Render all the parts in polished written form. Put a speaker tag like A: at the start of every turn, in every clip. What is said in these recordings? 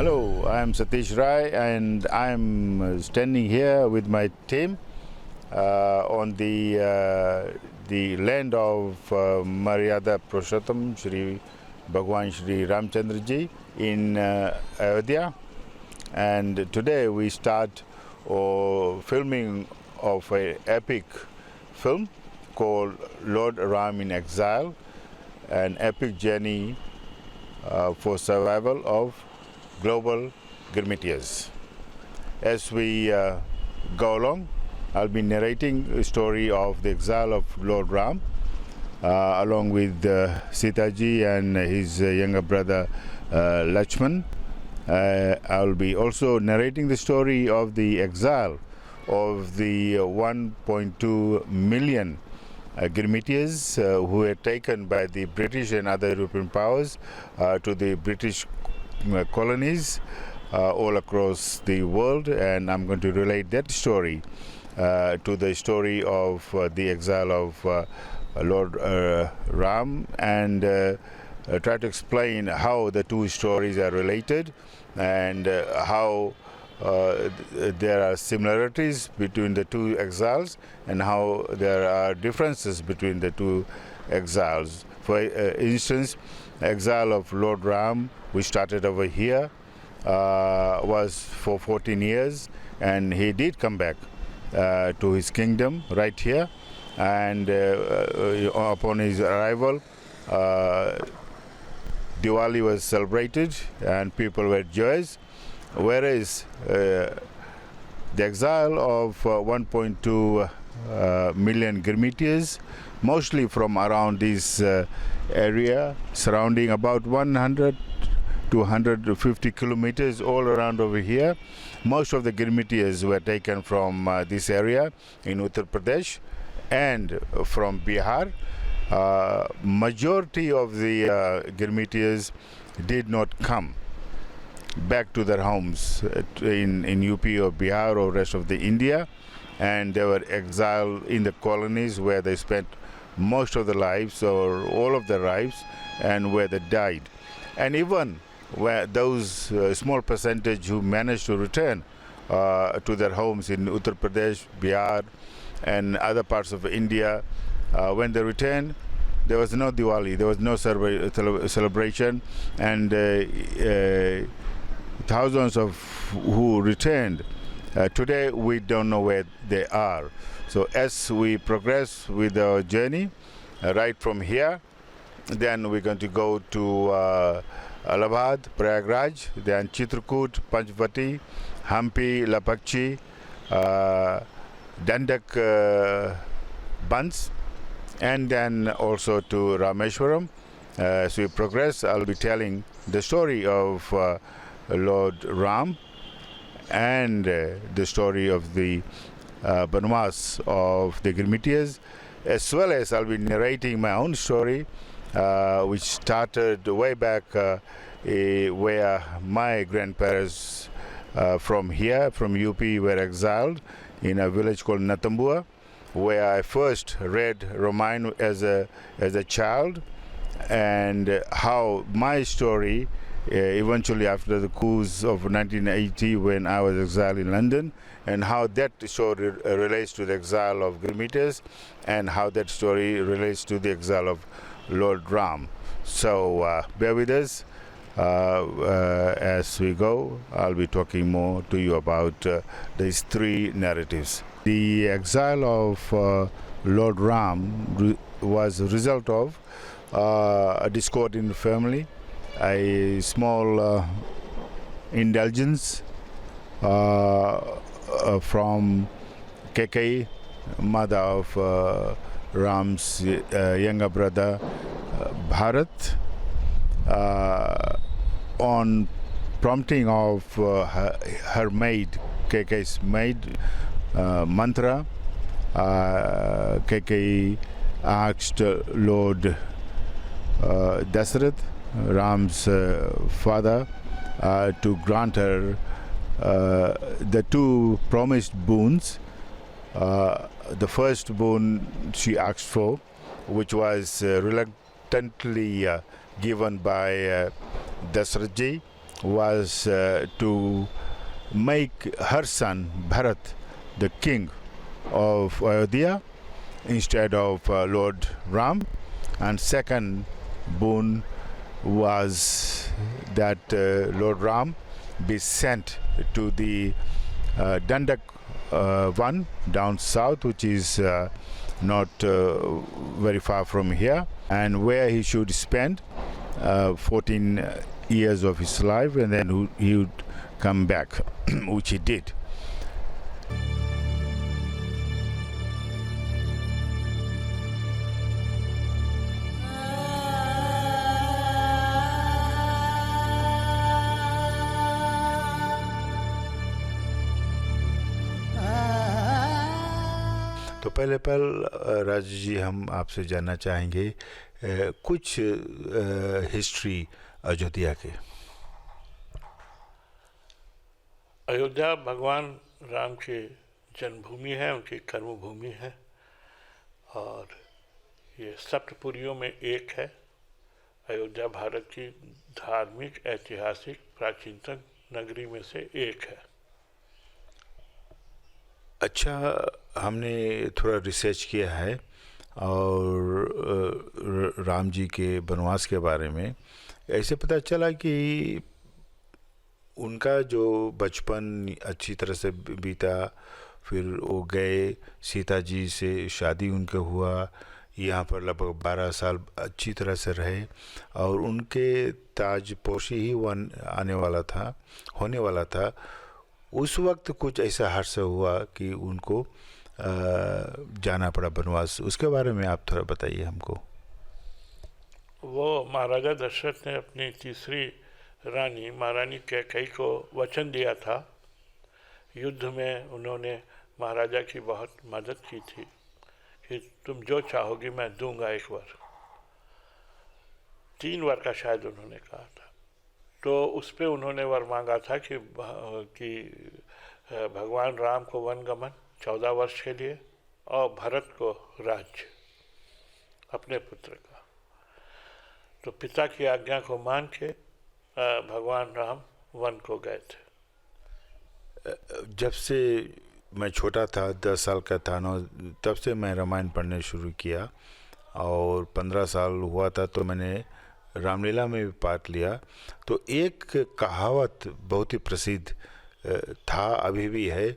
A: Hello, I am Satish Rai and I am standing here with my team on the land of Maryada Purushottam Shri Bhagwan Shri Ramchandraji in Ayodhya, and today we start filming of an epic film called Lord Rama in Exile, an epic journey for survival of global Girmitias. As we go along, I'll be narrating the story of the exile of Lord Ram along with Sita ji and his younger brother Laxman. I'll be also narrating the story of the exile of the 1.2 million Girmitias who were taken by the British and other European powers to the British colonies all across the world, and I'm going to relate that story to the story of the exile of Lord Ram, and try to explain how the two stories are related and how there are similarities between the two exiles and how there are differences between the two exiles. For instance, exile of Lord Ram, which started over here, was for 14 years, and he did come back to his kingdom right here, and upon his arrival Diwali was celebrated and people were joyous, whereas the exile of 1.2 million Girmitias, mostly from around this area surrounding about 100 to 150 kilometers all around over here. Most of the Girmitias were taken from this area in Uttar Pradesh and from Bihar. Majority of the Girmitias did not come back to their homes in UP or Bihar or rest of the India, and they were exiled in the colonies where they spent most of their lives or all of their lives, and where they died. And even where those small percentage who managed to return to their homes in Uttar Pradesh, Bihar and other parts of India, when they returned, there was no Diwali, there was no celebration, and thousands of who returned, today we don't know where they are. So as we progress with our journey right from here, then we're going to go to Allahabad, Prayagraj, then Chitrakuta, Panchavati, Hampi, Lapakchi, Dandak, Bans, and then also to Rameshwaram. As we progress, I'll be telling the story of Lord Ram and the story of the Banwas of the Girmitias, as well as I'll be narrating my own story, which started way back where my grandparents from here, from UP, were exiled in a village called Natambua, where I first read Ramayana as a child, and how my story eventually after the coups of 1980 when I was exiled in London, and how that story relates to the exile of Girmitias, and how that story relates to the exile of Lord Ram. So bear with us as we go. I'll be talking more to you about these three narratives. The exile of Lord Ram was a result of a discord in the family, a small indulgence from Kekai, mother of Ram's younger brother Bharat, on prompting of her maid, Kekai's maid, Mantra. Kekai asked Lord Dasarath, Ram's father, to grant her the two promised boons. The first boon she asked for, which was reluctantly given by Dasarath ji, was to make her son Bharat the king of Ayodhya instead of Lord Ram, and second boon was that Lord Ram be sent to the Dandak one down south, which is not very far from here, and where he should spend 14 years of his life, and then he would come back, which he did. तो पहले राज जी हम आपसे जानना चाहेंगे कुछ history Ayodhya के।
B: अयोध्या भगवान राम की जन्मभूमि है, उनकी कर्मभूमि है, और ये सप्तपुरियों में एक है। अयोध्या भारत की धार्मिक, ऐतिहासिक, प्राचीनतम नगरी में से एक है।
A: अच्छा, हमने थोड़ा रिसर्च किया है और राम जी के वनवास के बारे में ऐसे पता चला कि उनका जो बचपन अच्छी तरह से बीता, फिर वो गए, सीता जी से शादी उनके हुआ, यहाँ पर लगभग 12 साल अच्छी तरह से रहे, और उनके ताजपोशी ही होने वाला था। उस वक्त कुछ ऐसा हादसा हुआ कि उनको जाना पड़ा वनवास। उसके बारे में आप थोड़ा बताइए हमको।
B: वो महाराजा दशरथ ने अपनी तीसरी रानी महारानी कैकेयी को वचन दिया था। युद्ध में उन्होंने महाराजा की बहुत मदद की थी कि तुम जो चाहोगी मैं दूंगा। एक बार 3 बार का शायद उन्होंने कहा था। तो उस पर उन्होंने वर मांगा था कि भगवान राम को वनगमन 14 वर्ष के लिए और भरत को राज्य अपने पुत्र का। तो पिता की आज्ञा को मान के भगवान राम वन को गए थे।
A: जब से मैं छोटा था, 10 साल का था ना, तब से मैं रामायण पढ़ने शुरू किया, और 15 साल हुआ था तो मैंने रामलीला में भी पार्ट लिया। तो एक कहावत बहुत ही प्रसिद्ध था, अभी भी है,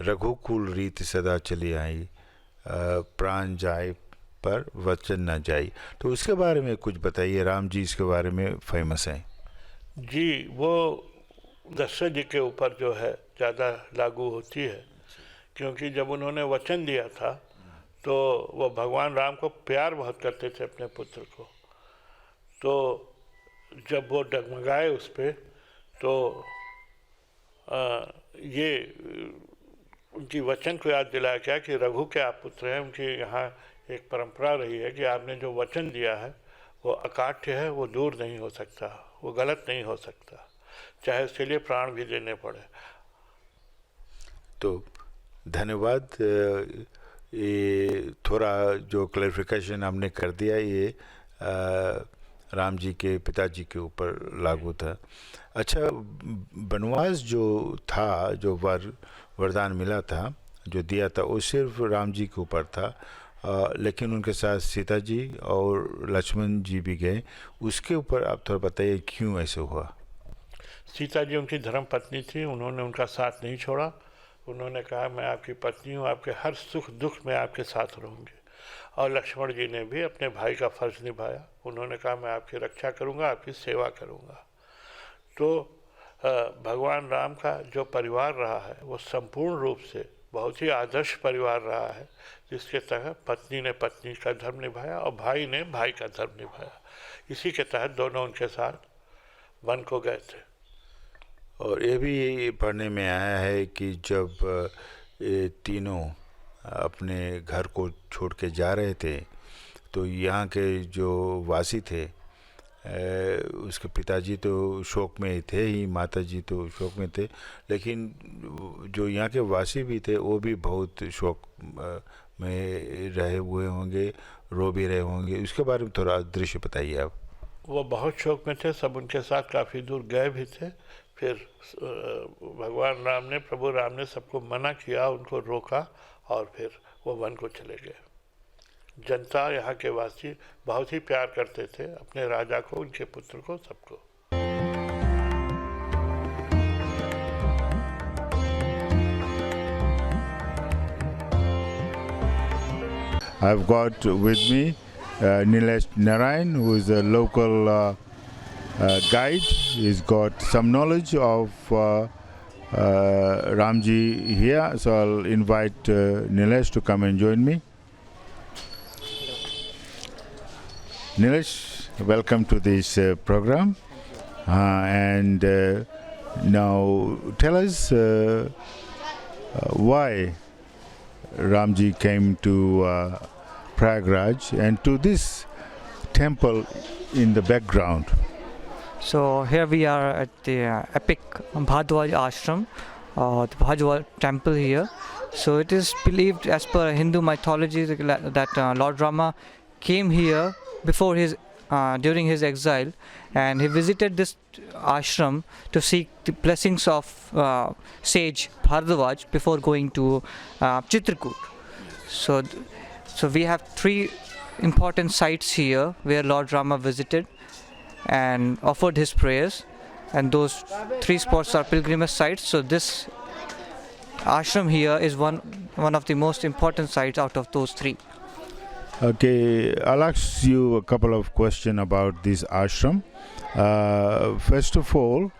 A: रघुकुल रीत सदा चली आई, प्राण जाए पर वचन न जाई। तो उसके बारे में कुछ बताइए। राम जी इसके बारे में फेमस हैं
B: जी। वो दशरथ जी के ऊपर जो है ज़्यादा लागू होती है, क्योंकि जब उन्होंने वचन दिया था तो वो भगवान राम को प्यार बहुत करते थे अपने पुत्र को। तो जब वो डगमगाए उस पर, तो ये उनकी वचन को याद दिलाया गया कि रघु के आप पुत्र हैं। उनकी यहाँ एक परंपरा रही है कि आपने जो वचन दिया है वो अकाट्य है, वो दूर नहीं हो सकता, वो गलत नहीं हो सकता, चाहे उसके लिए प्राण भी देने पड़े।
A: तो धन्यवाद। ये थोड़ा जो क्लैरिफिकेशन हमने कर दिया, ये राम जी के पिताजी के ऊपर लागू था। अच्छा, वनवास जो था, जो वरदान मिला था, जो दिया था, वो सिर्फ राम जी के ऊपर था, लेकिन उनके साथ सीता जी और लक्ष्मण जी भी गए। उसके ऊपर आप थोड़ा बताइए क्यों ऐसे हुआ।
B: सीता जी उनकी धर्म पत्नी थी, उन्होंने उनका साथ नहीं छोड़ा। उन्होंने कहा मैं आपकी पत्नी हूँ, आपके हर सुख दुख में आपके साथ रहूँगी। और लक्ष्मण जी ने भी अपने भाई का फर्ज निभाया। उन्होंने कहा मैं आपकी रक्षा करूँगा, आपकी सेवा करूँगा। तो भगवान राम का जो परिवार रहा है वो संपूर्ण रूप से बहुत ही आदर्श परिवार रहा है, जिसके तहत पत्नी ने पत्नी का धर्म निभाया और भाई ने भाई का धर्म निभाया। इसी के तहत दोनों उनके साथ वन को गए थे।
A: और ये भी पढ़ने में आया है कि जब ये तीनों अपने घर को छोड़ के जा रहे थे, तो यहाँ के जो वासी थे, उसके पिताजी तो शोक में थे ही, माता जी तो शोक में थे, लेकिन जो यहाँ के वासी भी थे वो भी बहुत शोक में रहे हुए होंगे, रो भी रहे होंगे। उसके बारे में थोड़ा दृश्य बताइए आप।
B: वो बहुत शौक में थे, सब उनके साथ काफ़ी दूर गए भी थे। फिर भगवान राम ने, प्रभु राम ने सबको मना किया, उनको रोका और फिर वो वन को चले गए। जनता, यहाँ के वासी बहुत ही प्यार करते थे अपने राजा को, उनके पुत्र को, सबको।
A: I've got with me Nilesh Narayan, who is a local guide. He's got some knowledge of Ramji here, so I'll invite Nilesh to come and join me. Nilesh, welcome to this program. And now tell us why Ramji came to Prayagraj and to this temple in the background.
C: So here we are at the epic Bharadwaj ashram, the Bharadwaj temple here. So it is believed, as per Hindu mythology, that Lord Rama came here before his during his exile, and he visited this ashram to seek the blessings of sage Bharadwaj before going to Chitrakuta. So we have three important sites here where Lord Rama visited and offered his prayers, and those three spots are pilgrimage sites. So this ashram here is one of the most important sites out of those three.
A: Okay, I'll ask you a couple of questions about this ashram. First of all,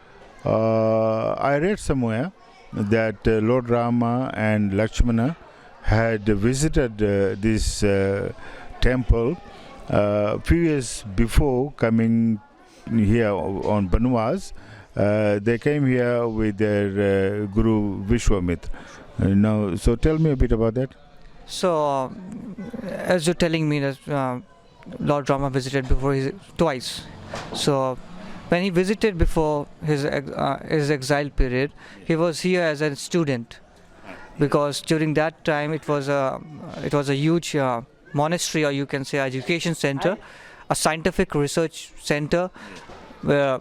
A: I read somewhere that Lord Rama and Laxmana had visited this temple few years before coming here on Banwas. They came here with their Guru Vishwamitra. Now, so tell me a bit about that.
C: So, as you're telling me that Lord Rama visited before twice. So, when he visited before his exile period, he was here as a student, because during that time it was a huge monastery, or you can say education center, a scientific research center where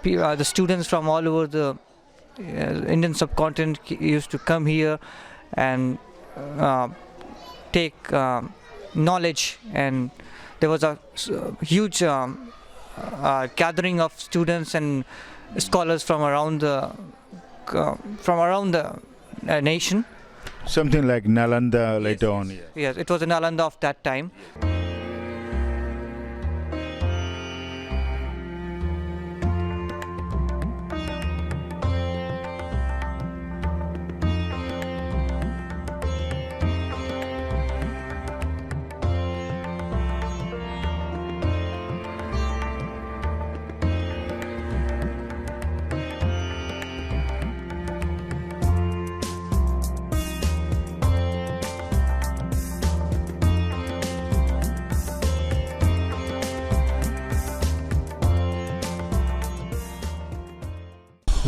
C: the students from all over the Indian subcontinent used to come here and take knowledge, and there was a huge gathering of students and scholars from around the nation.
A: Something like Nalanda later on. Yeah.
C: Yes, it was a Nalanda of that time.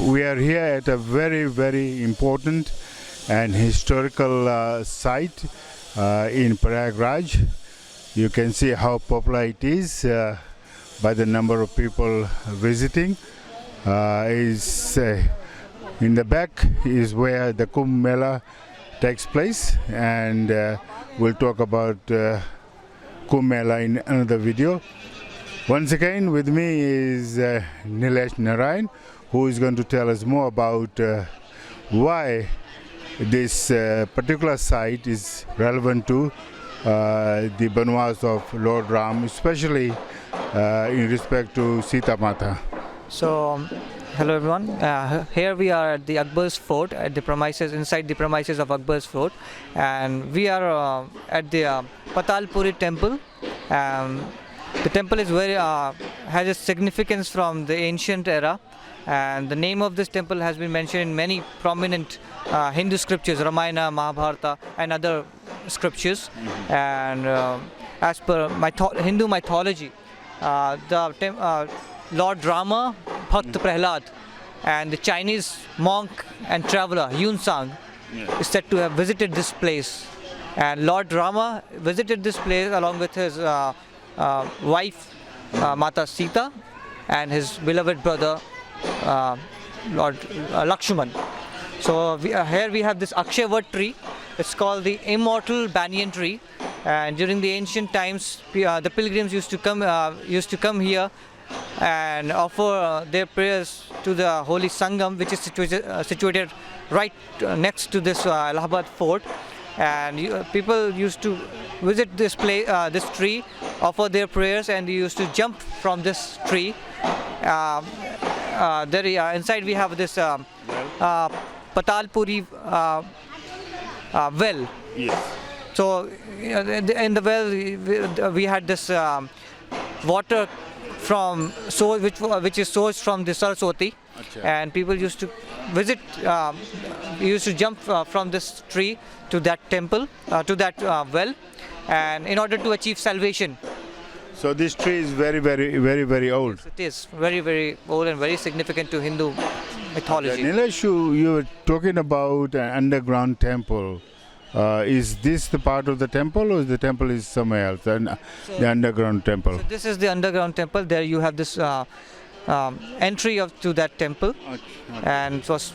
A: We are here at a very, very important and historical site in Prayagraj. You can see how popular it is by the number of people visiting. In the back is where the Kumbh Mela takes place, and we'll talk about Kumbh Mela in another video. Once again, with me is Nilesh Narayan, who is going to tell us more about why this particular site is relevant to the Banwas of Lord Ram, especially in respect to Sita Mata.
C: So, hello everyone. Here we are at the Akbar's fort, at the premises, inside the premises of Akbar's fort, and we are at the Patalpuri temple. The temple is very has a significance from the ancient era, and the name of this temple has been mentioned in many prominent Hindu scriptures, Ramayana, Mahabharata, and other scriptures. And as per Hindu mythology, Lord Rama, Bhakt Prahlad, and the Chinese monk and traveler Yun Sang is said to have visited this place. And Lord Rama visited this place along with his wife Mata Sita and his beloved brother Lord Laxman. So here we have this Akshayavad tree. It's called the immortal banyan tree. And during the ancient times, the pilgrims used to come here and offer their prayers to the holy Sangam, which is situated right next to this Allahabad fort. And people used to visit this place, this tree, offer their prayers, and they used to jump from this tree. Inside we have this Patalpuri well.
A: Yes.
C: So in the well we had this water from which is sourced from the Saraswati, and people used to visit, used to jump from this tree to that temple, to that well, and in order to achieve salvation.
A: So this tree is very old.
C: It is very old and very significant to Hindu mythology.
A: Nilesh, you were talking about an underground temple. Is this the part of the temple, or the temple is somewhere else? The underground temple.
C: So this is the underground temple. There you have this entry to that temple, and it was,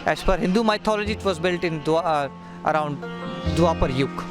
C: as per Hindu mythology, it was built in around Dwapar Yuga.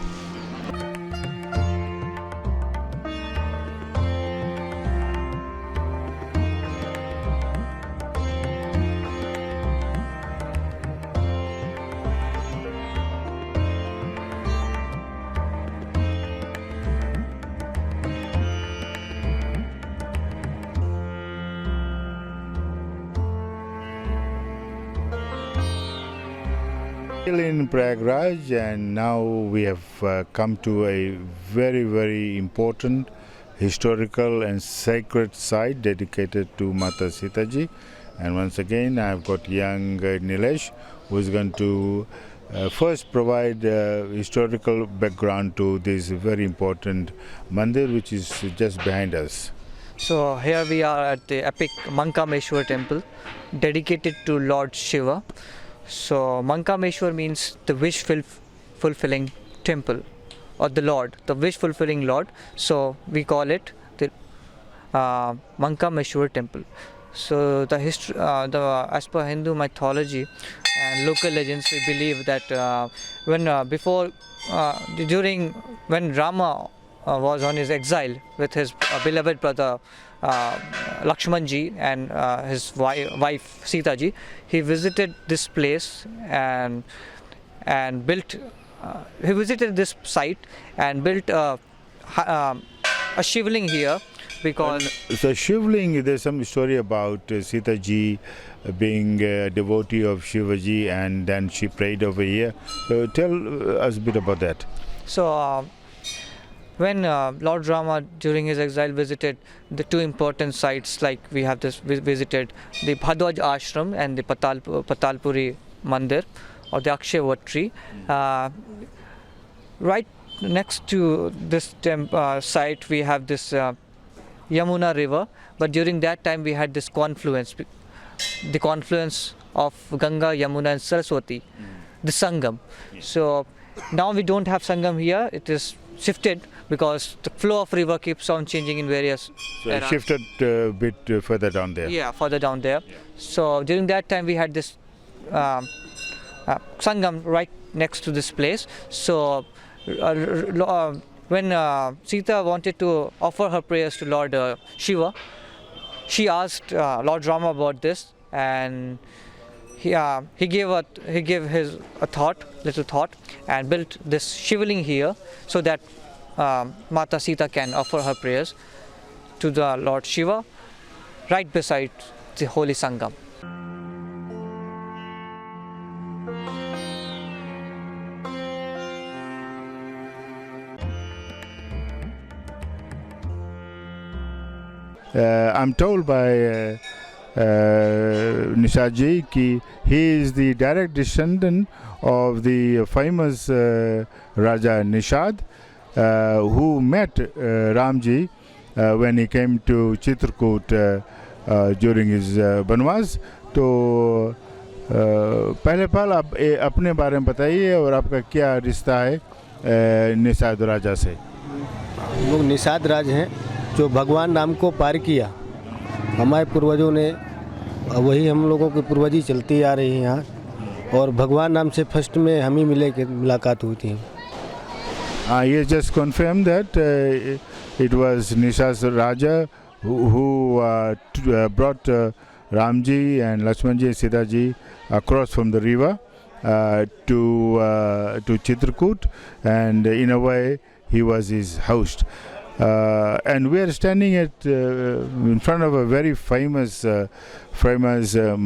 A: Still in Prayagraj, and now we have come to a very important historical and sacred site dedicated to Mata Sita ji. And once again I've got young Nilesh, who is going to first provide historical background to this very important mandir, which is just behind us.
C: So here we are at the epic Mankameshwar temple, dedicated to Lord Shiva. So Mankameshwar means the wish fulfilling temple, or the Lord, the wish fulfilling Lord. So we call it the Mankameshwar temple. So the history, as per Hindu mythology and local legends, we believe that when Rama was on his exile with his beloved brother Laxman ji and his wife Sita ji, he visited this place and built. He visited this site and built a shivling here, because
A: so shivling, there's some story about Sita ji being a devotee of Shivaji, and then she prayed over here. So tell us a bit about that.
C: So when Lord Rama during his exile visited the two important sites, like we have this visited the Bhadwaj ashram and the Patalpuri Mandir, or the Akshayavad tree. Right next to this site we have this Yamuna river, but during that time we had this confluence, the confluence of Ganga, Yamuna and Saraswati, the Sangam. So now we don't have Sangam here, it is shifted because the flow of river keeps on changing in various
A: So it shifted a bit further down there.
C: Yeah, further down there. Yeah. So during that time we had this Sangam right next to this place. So when Sita wanted to offer her prayers to Lord Shiva, she asked Lord Rama about this, and he gave his little thought, and built this shivling here so that Mata Sita can offer her prayers to the Lord Shiva right beside the holy Sangam.
A: I'm told by Nishaji that he is the direct descendant of the famous Raja Nishad, who met Ramji when he came to Chitrakuta during his Banwas. तो पहले पल आप अपने बारे में बताइए और आपका क्या रिश्ता है निषाद राजा से.
D: लोग निषाद राज हैं जो भगवान राम को पार किया। हमारे पूर्वजों ने, वही हम लोगों की पूर्वजी चलती आ रही है यहाँ, और भगवान राम से फर्स्ट में हम ही मुलाकात हुई थी।
A: You just confirmed that it was Nishad Raja who brought Ramji and Laxmanji and Sitaji across from the river to Chitrakuta, and in a way he was his host. And we are standing in front of a very famous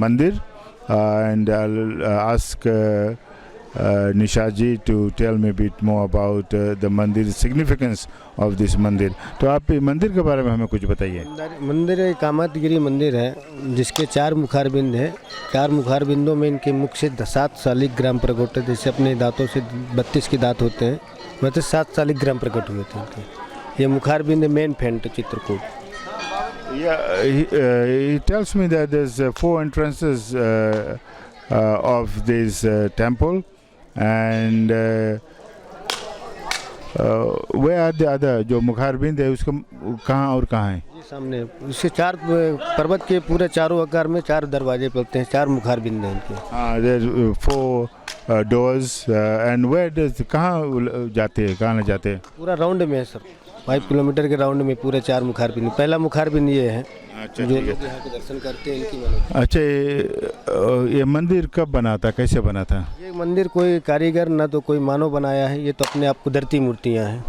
A: mandir, and I'll ask Nishaji to tell me a bit more about the mandir, the significance of this mandir. तो आप मंदिर के बारे में हमें कुछ बताइए।
D: मंदिर एक कामतगिरी मंदिर है जिसके 4 मुखार बिंद हैं। 4 मुखार बिंदों में इनके मुख से 7 शालिग्राम प्रकट होते हैं। जैसे अपने दांतों से 32 के दांत होते हैं, वैसे 7 शालिग्राम प्रकट हुए थे इनके। ये मुखार बिंद मेन फेंट Chitrakoot.
A: Yeah, he tells me that there's 4 entrances of this temple, and where are the other जो मुखारबिंद है उसका कहाँ और कहाँ है?
D: ये सामने उसके 4 पर्वत के पूरे चारों आकार में 4 दरवाजे पड़ते हैं, 4 मुखारबिंद हैं इनके।
A: हाँ, there 4 doors, and where does कहाँ जाते हैं, कहाँ जाते हैं?
D: पूरा राउंड में है सर, 5 किलोमीटर के राउंड में पूरे 4 मुखारबिंद। पहला मुखारबिंद ये है।
A: अच्छा,
D: जो लोग यहाँ के दर्शन करते हैं इनकी मनोकामना।
A: अच्छा, ये मंदिर कब बना था, कैसे बना था?
D: ये मंदिर कोई कारीगर ना तो कोई मानव बनाया है, ये तो अपने आप कुदरती मूर्तियाँ हैं।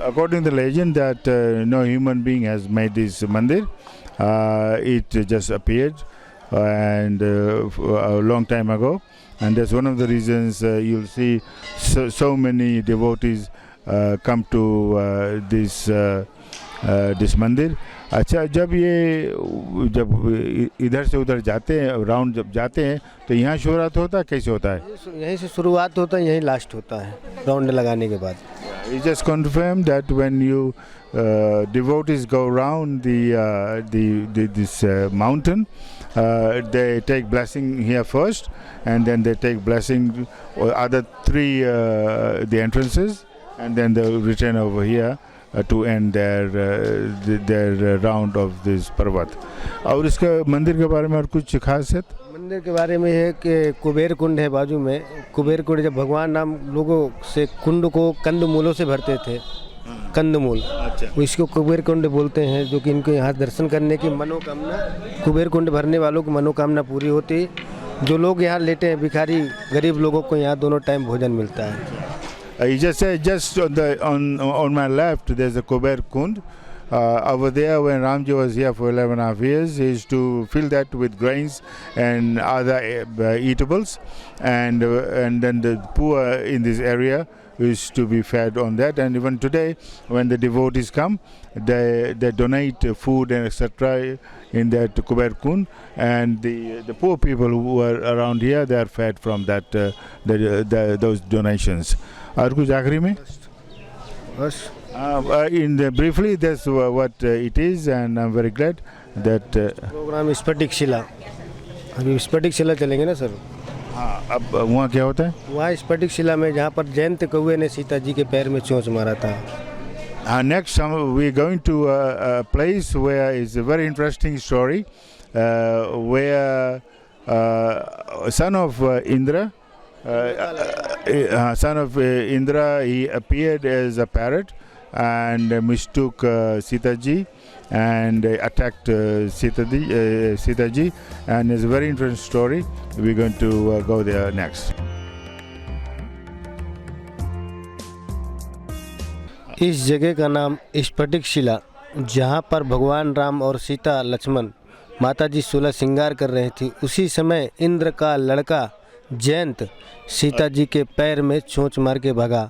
A: According to the legend that no human being has made this mandir, it just appeared and a long time ago, and that's one of the reasons you'll see so many devotees come to this mandir. अच्छा, जब इधर से उधर जाते हैं, round जब जाते हैं तो यहाँ शुरुआत होता है, कैसे होता है?
D: यहीं से शुरुआत होता है, यहीं लास्ट होता है राउंड लगाने के बाद।
A: You just confirm that when you devotees go around this mountain, they take blessing here first, and then they take blessing other 3 the entrances, and then they return over here to end their round of this पर्वत। और इसका मंदिर के बारे में और कुछ खासियत?
D: मंदिर के बारे में है कि कुबेर कुंड है बाजू में। कुबेर कुंड जब भगवान राम लोगों से कुंड को कंदमूलों से भरते थे, कंदमूल,
A: अच्छा,
D: इसको कुबेर कुंड बोलते हैं, जो कि इनको यहाँ दर्शन करने की मनोकामना, कुबेर कुंड भरने वालों की मनोकामना पूरी होती। जो लोग यहाँ लेटे हैं, भिखारी गरीब लोगों को यहाँ दोनों टाइम भोजन मिलता है।
A: You just said just on my left there's a Kuber Kund. Over there, when Ramji was here for 11.5 years, he used to fill that with grains and other eatables, and then the poor in this area used to be fed on that. And even today, when the devotees come, they donate food and etc. in that Kuber Kund, and the poor people who are around here, they are fed from that those donations. और कुछ आखिरी में?
D: बस
A: briefly, that's what it is, and I'm very glad that
D: programme Sphatik Shila, अभी स्फटिक शिला चलेंगे ना sir.
A: हाँ, अब वहाँ क्या होता है?
D: वहाँ स्फटिक शिला में जहाँ पर जयंत कौवे ने सीता जी के पैर में चोंच मारा था।
A: Next we're going to a place where it's a very interesting story, where son of Indra, he appeared as a parrot and mistook Sita ji and attacked Sita ji, and it's a very interesting story. We're going to go there next.
D: इस जगह का नाम स्फटिक शिला, जहाँ पर भगवान राम और सीता लक्ष्मण माता जी 16 श्रृंगार कर रहे थे, उसी समय इंद्र का लड़का जयंत सीता जी के पैर में चोंच मार के भागा।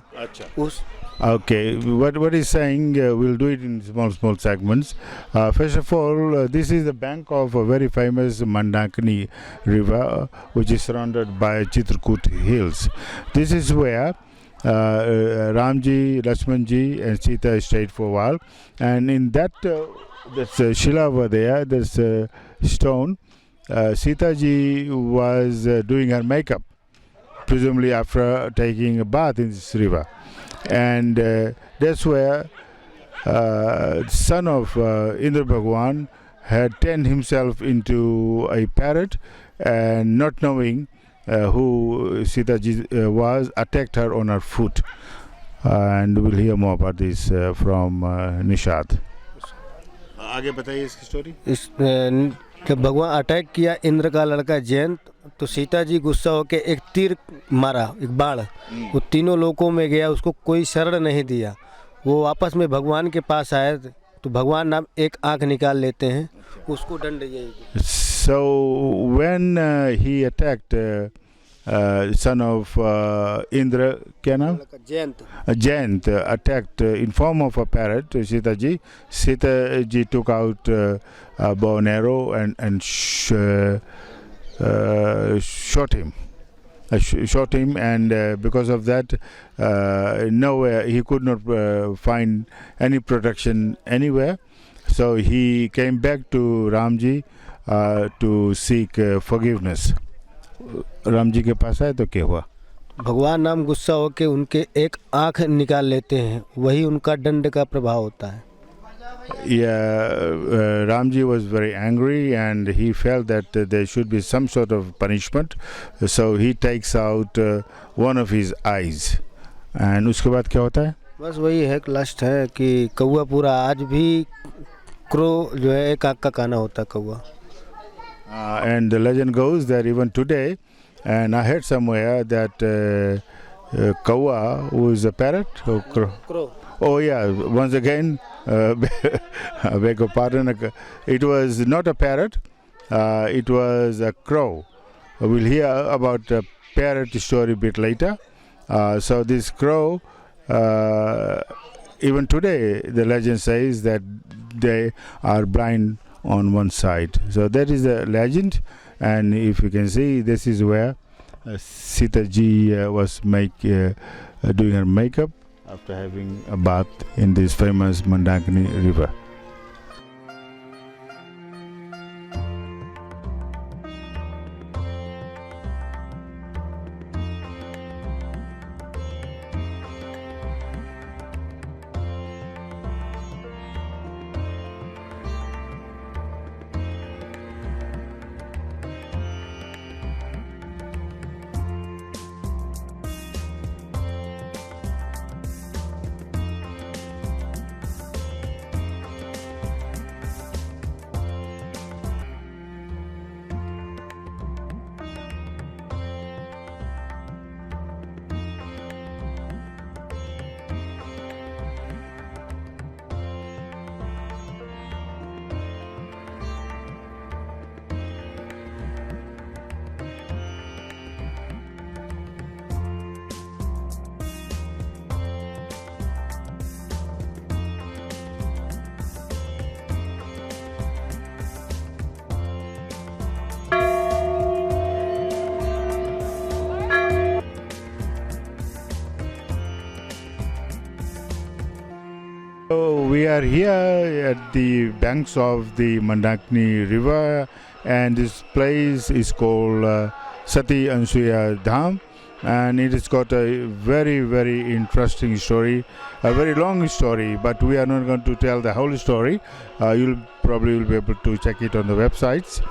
D: उस
A: Okay, what he's saying, we'll do it in small segments. First of all, this is the bank of a very famous Mandakini river, which is surrounded by Chitrakuta hills. This is where Ramji, Laxmanji and Sita stayed for a while, and in that there's Shila over there, there's a stone. Sita ji was doing her makeup, presumably after taking a bath in this river, and that's where son of Indra Bhagwan had turned himself into a parrot, and not knowing who Sita ji was, attacked her on her foot. And we'll hear more about this from Nishad. आगे बताइए इसकी story.
D: जब भगवान attack किया इंद्र का लड़का जयंत, तो सीता जी गुस्सा होकर एक तीर मारा, एक बाण. वो तीनों लोकों में गया, उसको कोई शरण नहीं दिया. वो वापस में भगवान के पास आया, तो भगवान नाम एक आंख निकाल लेते हैं, उसको दंड यही.
A: So when he attacked son of Indra, क्या नाम? Jayant attacked in form of a parrot Sita ji. Sita ji took out a bow and arrow and shot him. Shot him, and because of that, nowhere he could not find any protection anywhere. So he came back to Ramji to seek forgiveness. Ram ji के पास आए तो क्या हुआ?
D: भगवान नाम गुस्सा होकर उनके एक आंख निकाल लेते हैं, वही उनका दंड का प्रभाव होता है.
A: Yeah, Ramji was very angry and he felt that there should be some sort of punishment, so he takes out one of his eyes. And उसके बाद क्या होता है?
D: बस वही है, लास्ट है कि कौवा पूरा, आज भी क्रो जो है एक आंख का काना होता है कौवा.
A: And the legend goes that even today, and I heard somewhere that kawa, who is a parrot or crow?
D: Crow.
A: Oh yeah, once again, I beg your pardon, it was not a parrot, it was a crow. We'll hear about a parrot story a bit later. So this crow, even today, the legend says that they are blind on one side. So that is the legend, and if you can see, this is where Sita ji was doing her makeup after having a bath in this famous Mandakini river. So we are here at the banks of the Mandakini river, and this place is called Sati Ansuya Dham, and it has got a very, very interesting story, a very long story, but we are not going to tell the whole story. You'll probably will be able to check it on the websites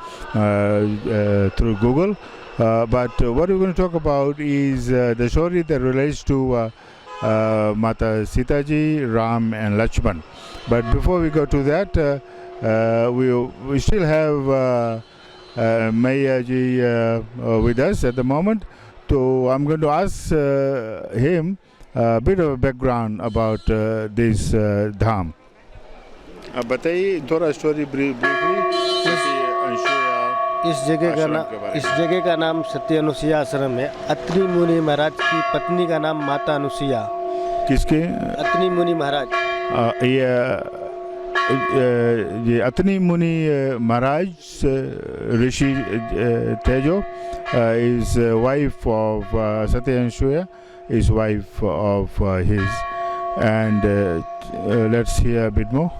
A: through Google. But what we're going to talk about is the story that relates to Mata Sita ji, Ram and Laxman. But before we go to that, we still have Maya ji with us at the moment. So I'm going to ask him a bit of a background about this dham. बताइए थोड़ा story briefly.
D: इस जगह का नाम सत्य अनुसुया आश्रम है. अत्रि मुनि महाराज की पत्नी का नाम माता अनुसुया.
A: किसके?
D: अत्रि मुनि महाराज.
A: ये अत्रि मुनि महाराज ऋषि तेजो is wife of Satya Ansuya, is wife of his, and let's hear a bit more.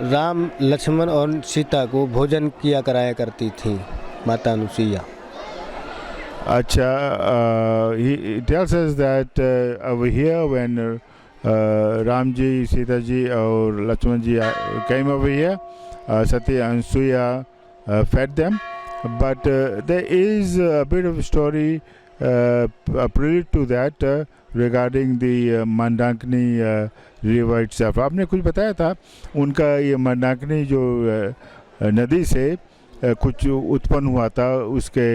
D: Ram Lakshman और सीता को भोजन किया कराया करती थी माता Anusuiya.
A: Acha, he tells us that over here when Ram ji, Sita ji, or Laxman ji came over here. Sati and Suya fed them. But there is a bit of a story prelude to that regarding the Mandakini river itself. आपने कुछ बताया था उनका ये मंदाकिनी जो नदी से कुछ उत्पन्न हुआ था उसके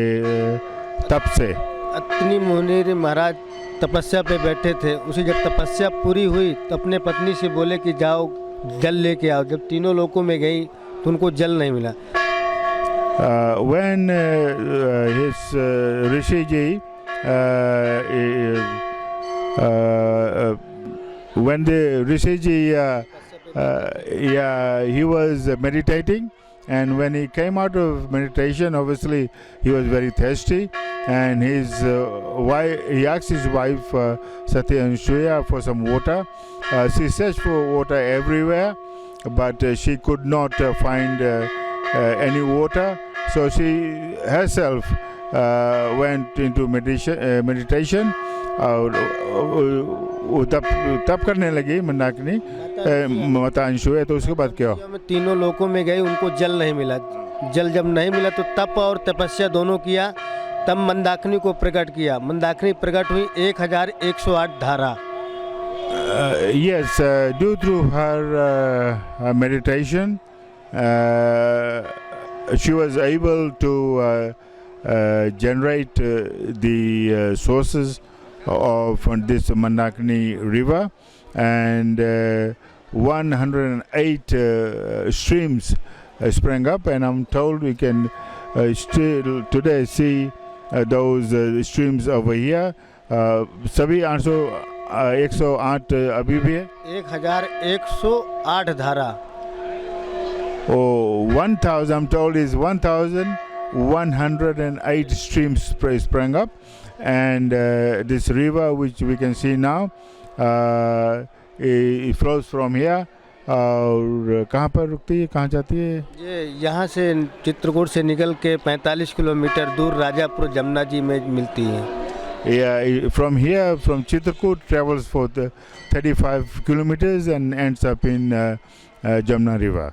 A: तप से।
D: अत्नि मुनि महाराज तपस्या पे बैठे थे, उसी जब तपस्या पूरी हुई तो अपने पत्नी से बोले कि जाओ जल लेके आओ। जब तीनों लोकों में गई तो उनको जल नहीं मिला।
A: When his Rishi ji when the Rishi ji he was meditating, and when he came out of meditation, obviously he was very thirsty, and his wife, he asked his wife Sati Anshuya for some water. She searched for water everywhere, but she could not find any water, so she herself went into meditation और तप करने लगी मंदाकिनी माता अंशुया। तो उसके बाद क्या हुआ?
D: तीनों लोकों में गई, उनको जल नहीं मिला। जल जब नहीं मिला तो तप और तपस्या दोनों किया, तब मंदाकिनी को प्रकट किया। मंदाकिनी प्रकट हुई 1108 धारा।
A: Yes, due to her meditation, she was able to generate the sources of this Mandakini river, and 108 streams sprang up, and I'm told we can still today see those streams over here. सभी 108 अभी भी है।
D: 1108 धारा।
A: Oh, 1,000, I'm told is 1,108 streams sprang up, and this river which we can see now, it flows from here. और कहाँ पर रुकती है, कहाँ जाती है?
D: ये यहाँ से चित्रकूट से निकल के 45 किलोमीटर दूर राजापुर जमुना जी में मिलती है।
A: Yeah, from here, from Chitrakuta, travels for 35 kilometers and ends up in Jamuna River.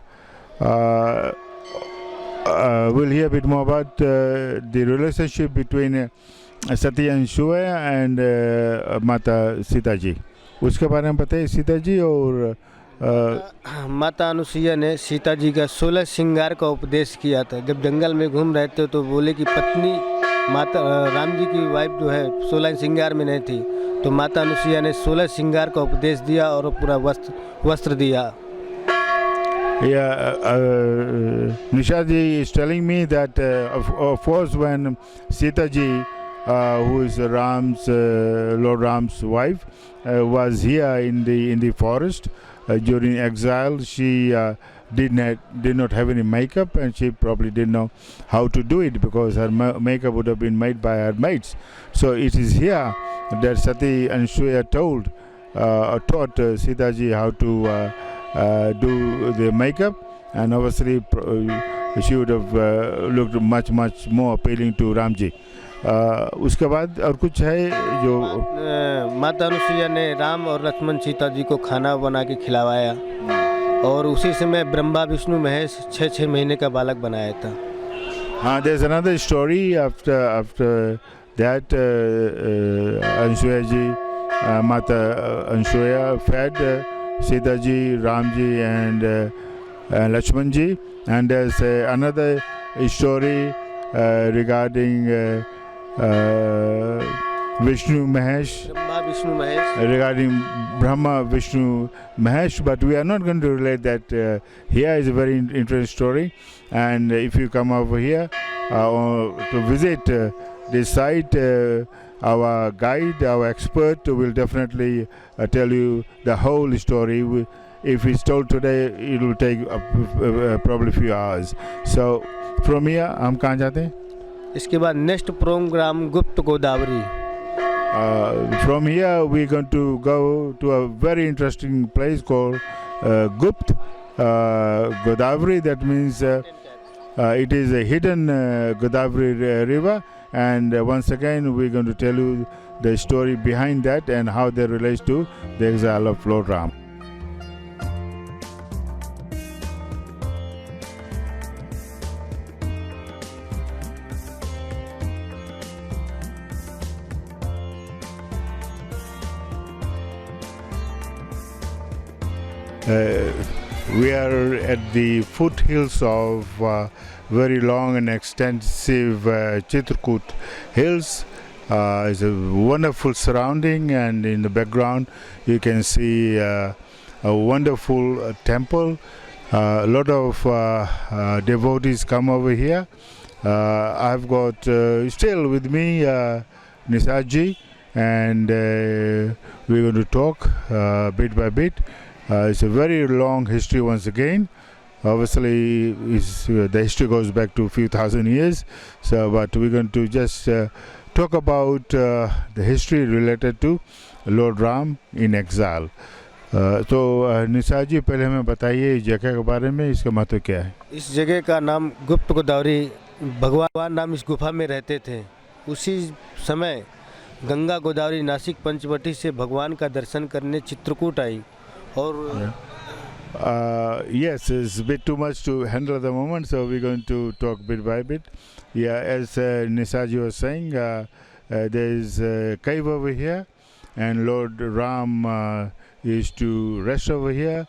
A: We'll hear a bit more about the relationship between Sati Anshuya and Mata Sita ji. उसके बारे में बताइए सीता जी। और
D: माता अनुसुईया ने सीता जी का 16 श्रृंगार का उपदेश किया था। जब जंगल में घूम रहे थे तो बोले कि पत्नी माता राम जी की वाइफ जो है 16 श्रृंगार में नहीं थी, तो माता अनुसुईया ने 16 श्रृंगार का उपदेश दिया और पूरा वस्त्र दिया।
A: Nisha ji is telling me that of course when Sita ji, who is Lord Ram's wife, was here in the forest during exile, she did not have any makeup, and she probably didn't know how to do it because her makeup would have been made by her mates. So it is here that Sati Anshuya taught Sita ji how to do the makeup, and obviously she would have looked much more appealing to Ramji. उसके बाद और कुछ है जो
D: माता अनुसुईया ने राम और लक्ष्मण सीता जी को खाना बना के खिलावाया, और उसी समय ब्रह्मा विष्णु महेश 6 महीने का बालक बनाया था।
A: हाँ, there's another story after that Anshuya ji, Mata Anshuya fed Sita ji, Ram ji and Laxman ji, and there's another story regarding Vishnu Mahesh, regarding Brahma Vishnu Mahesh, but we are not going to relate that here. Is a very interesting story, and if you come over here to visit this site, our guide, our expert will definitely tell you the whole story. If it's told today, it will take probably a few hours. So from here, हम कहाँ जाते हैं?
D: इसके बाद next programme गुप्त Godavari.
A: From here we're going to go to a very interesting place called Gupt Godavari. That means it is a hidden Godavari river, and once again we're going to tell you the story behind that and how they relate to the exile of Lord Ram. We are at the foothills of very long and extensive Chitrakuta hills. It's a wonderful surrounding, and in the background you can see a wonderful temple. A lot of devotees come over here. I've got still with me Nisaji, and we're going to talk bit by bit. It's a very long history once again. Obviously, the history goes back to a few thousand years. But we're going to just talk about the history related to Lord Ram in exile. तो निशा जी पहले हमें बताइए इस जगह के बारे में, इसका महत्व क्या है?
D: इस जगह का नाम गुप्त गोदावरी, भगवान राम इस गुफा में रहते थे। उसी समय गंगा गोदावरी नासिक पंचवटी से भगवान का दर्शन करने चित्रकूट आई और
A: yes, it's a bit too much to handle at the moment, so we're going to talk bit by bit. Yeah, as Nisaji was saying, there is a cave over here, and Lord Ram used to rest over here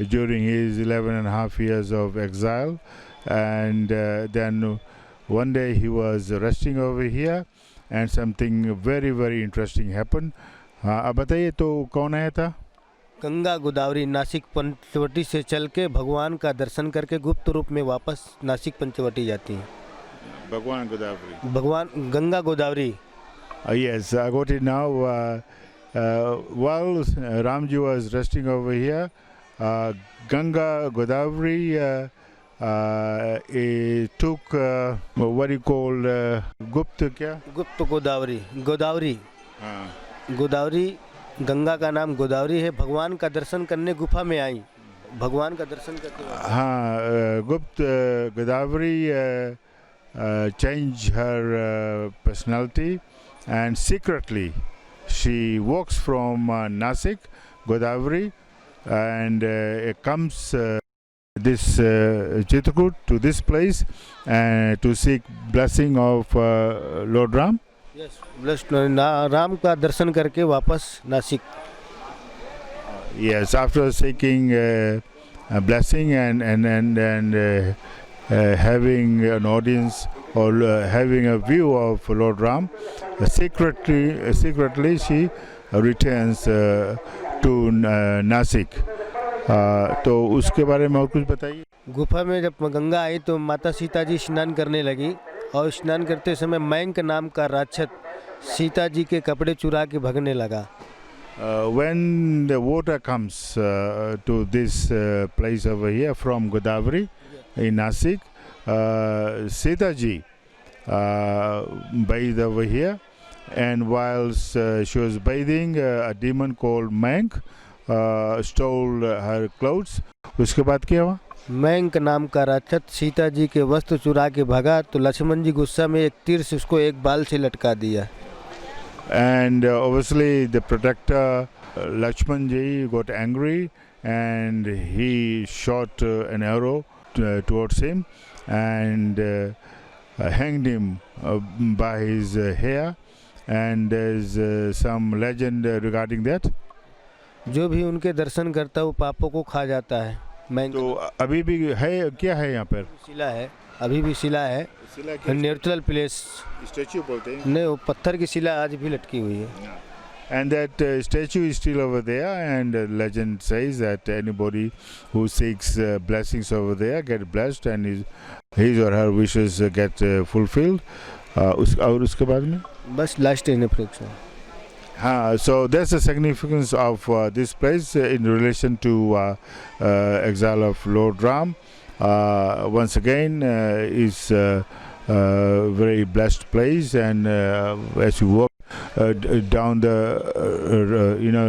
A: during his 11.5 years of exile, and then one day he was resting over here, and something very very interesting happened. अब बताइए तो कौन आया था?
D: गंगा गोदावरी नासिक पंचवटी से चल के भगवान का दर्शन करके गुप्त रूप में वापस नासिक पंचवटी जाती हैं।
A: भगवान गोदावरी,
D: भगवान Ganga Godavari.
A: Yes, I got it now. While Ramji was resting over here, Ganga Godavari took what do you call Gupta क्या?
D: गुप्त गोदावरी, गोदावरी, गोदावरी, गंगा का नाम गोदावरी है। भगवान का दर्शन करने गुफा में आई, भगवान का दर्शन करके।
A: हाँ, गुप्त Godavari changed her personality, and secretly she walks from Nasik, Godavari, and comes this Chitrakuta to this place to seek blessing of Lord Ram.
D: Yes, Ram का दर्शन करके वापस Nashik.
A: Yes, after seeking a blessing and having an audience or having a view of Lord Ram, secretly she returns to Nasik. तो उसके बारे में और कुछ बताइए।
D: गुफा में जब गंगा आई तो माता सीता जी स्नान करने लगी, और स्नान करते समय मैंक नाम का राक्षस सीता जी के कपड़े चुरा के भागने लगा।
A: When the water comes to this place over here from Godavari in Nasik, Sita ji bathed over here, and whilst she was bathing, a demon called Mank stole her clothes. उसके बाद क्या हुआ?
D: मैंक नाम का राक्षस सीता जी के वस्त्र चुरा के भागा तो लक्ष्मण जी गुस्सा में एक तीर से उसको एक बाल से लटका दिया।
A: And obviously the protector Laxman ji got angry, and he shot an arrow towards him and hanged him by his hair, and there's some legend regarding that.
D: जो भी उनके दर्शन करता है वो पापों को खा जाता है।
A: तो अभी भी है, क्या है यहाँ पर?
D: शिला है, अभी भी शिला है, नेचुरल प्लेस
A: स्टैचू बोलते हैं।
D: नहीं, वो पत्थर की शिला आज भी लटकी हुई है।
A: And that statue is still over there, and legend says that anybody who seeks blessings over there get blessed, and his or her wishes get fulfilled. और उसके बाद में
D: बस लास्ट इन्फॉर्मेशन।
A: हाँ, so that's the significance of this place in relation to exile of Lord Ram. Once again, is a very blessed place, and as you walk down the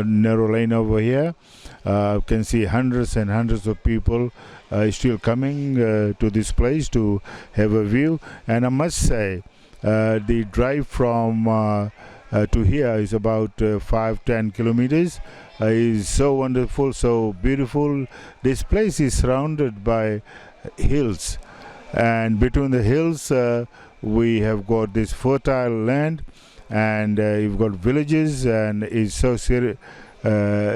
A: narrow lane over here, you can see hundreds and hundreds of people still coming to this place to have a view. And I must say, the drive from to here is about 5-10 kilometers. It's so wonderful, so beautiful. This place is surrounded by hills, and between the hills we have got this fertile land, and you've got villages, and it's so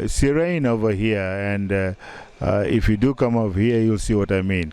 A: serene over here. And if you do come over here, you'll see what I mean.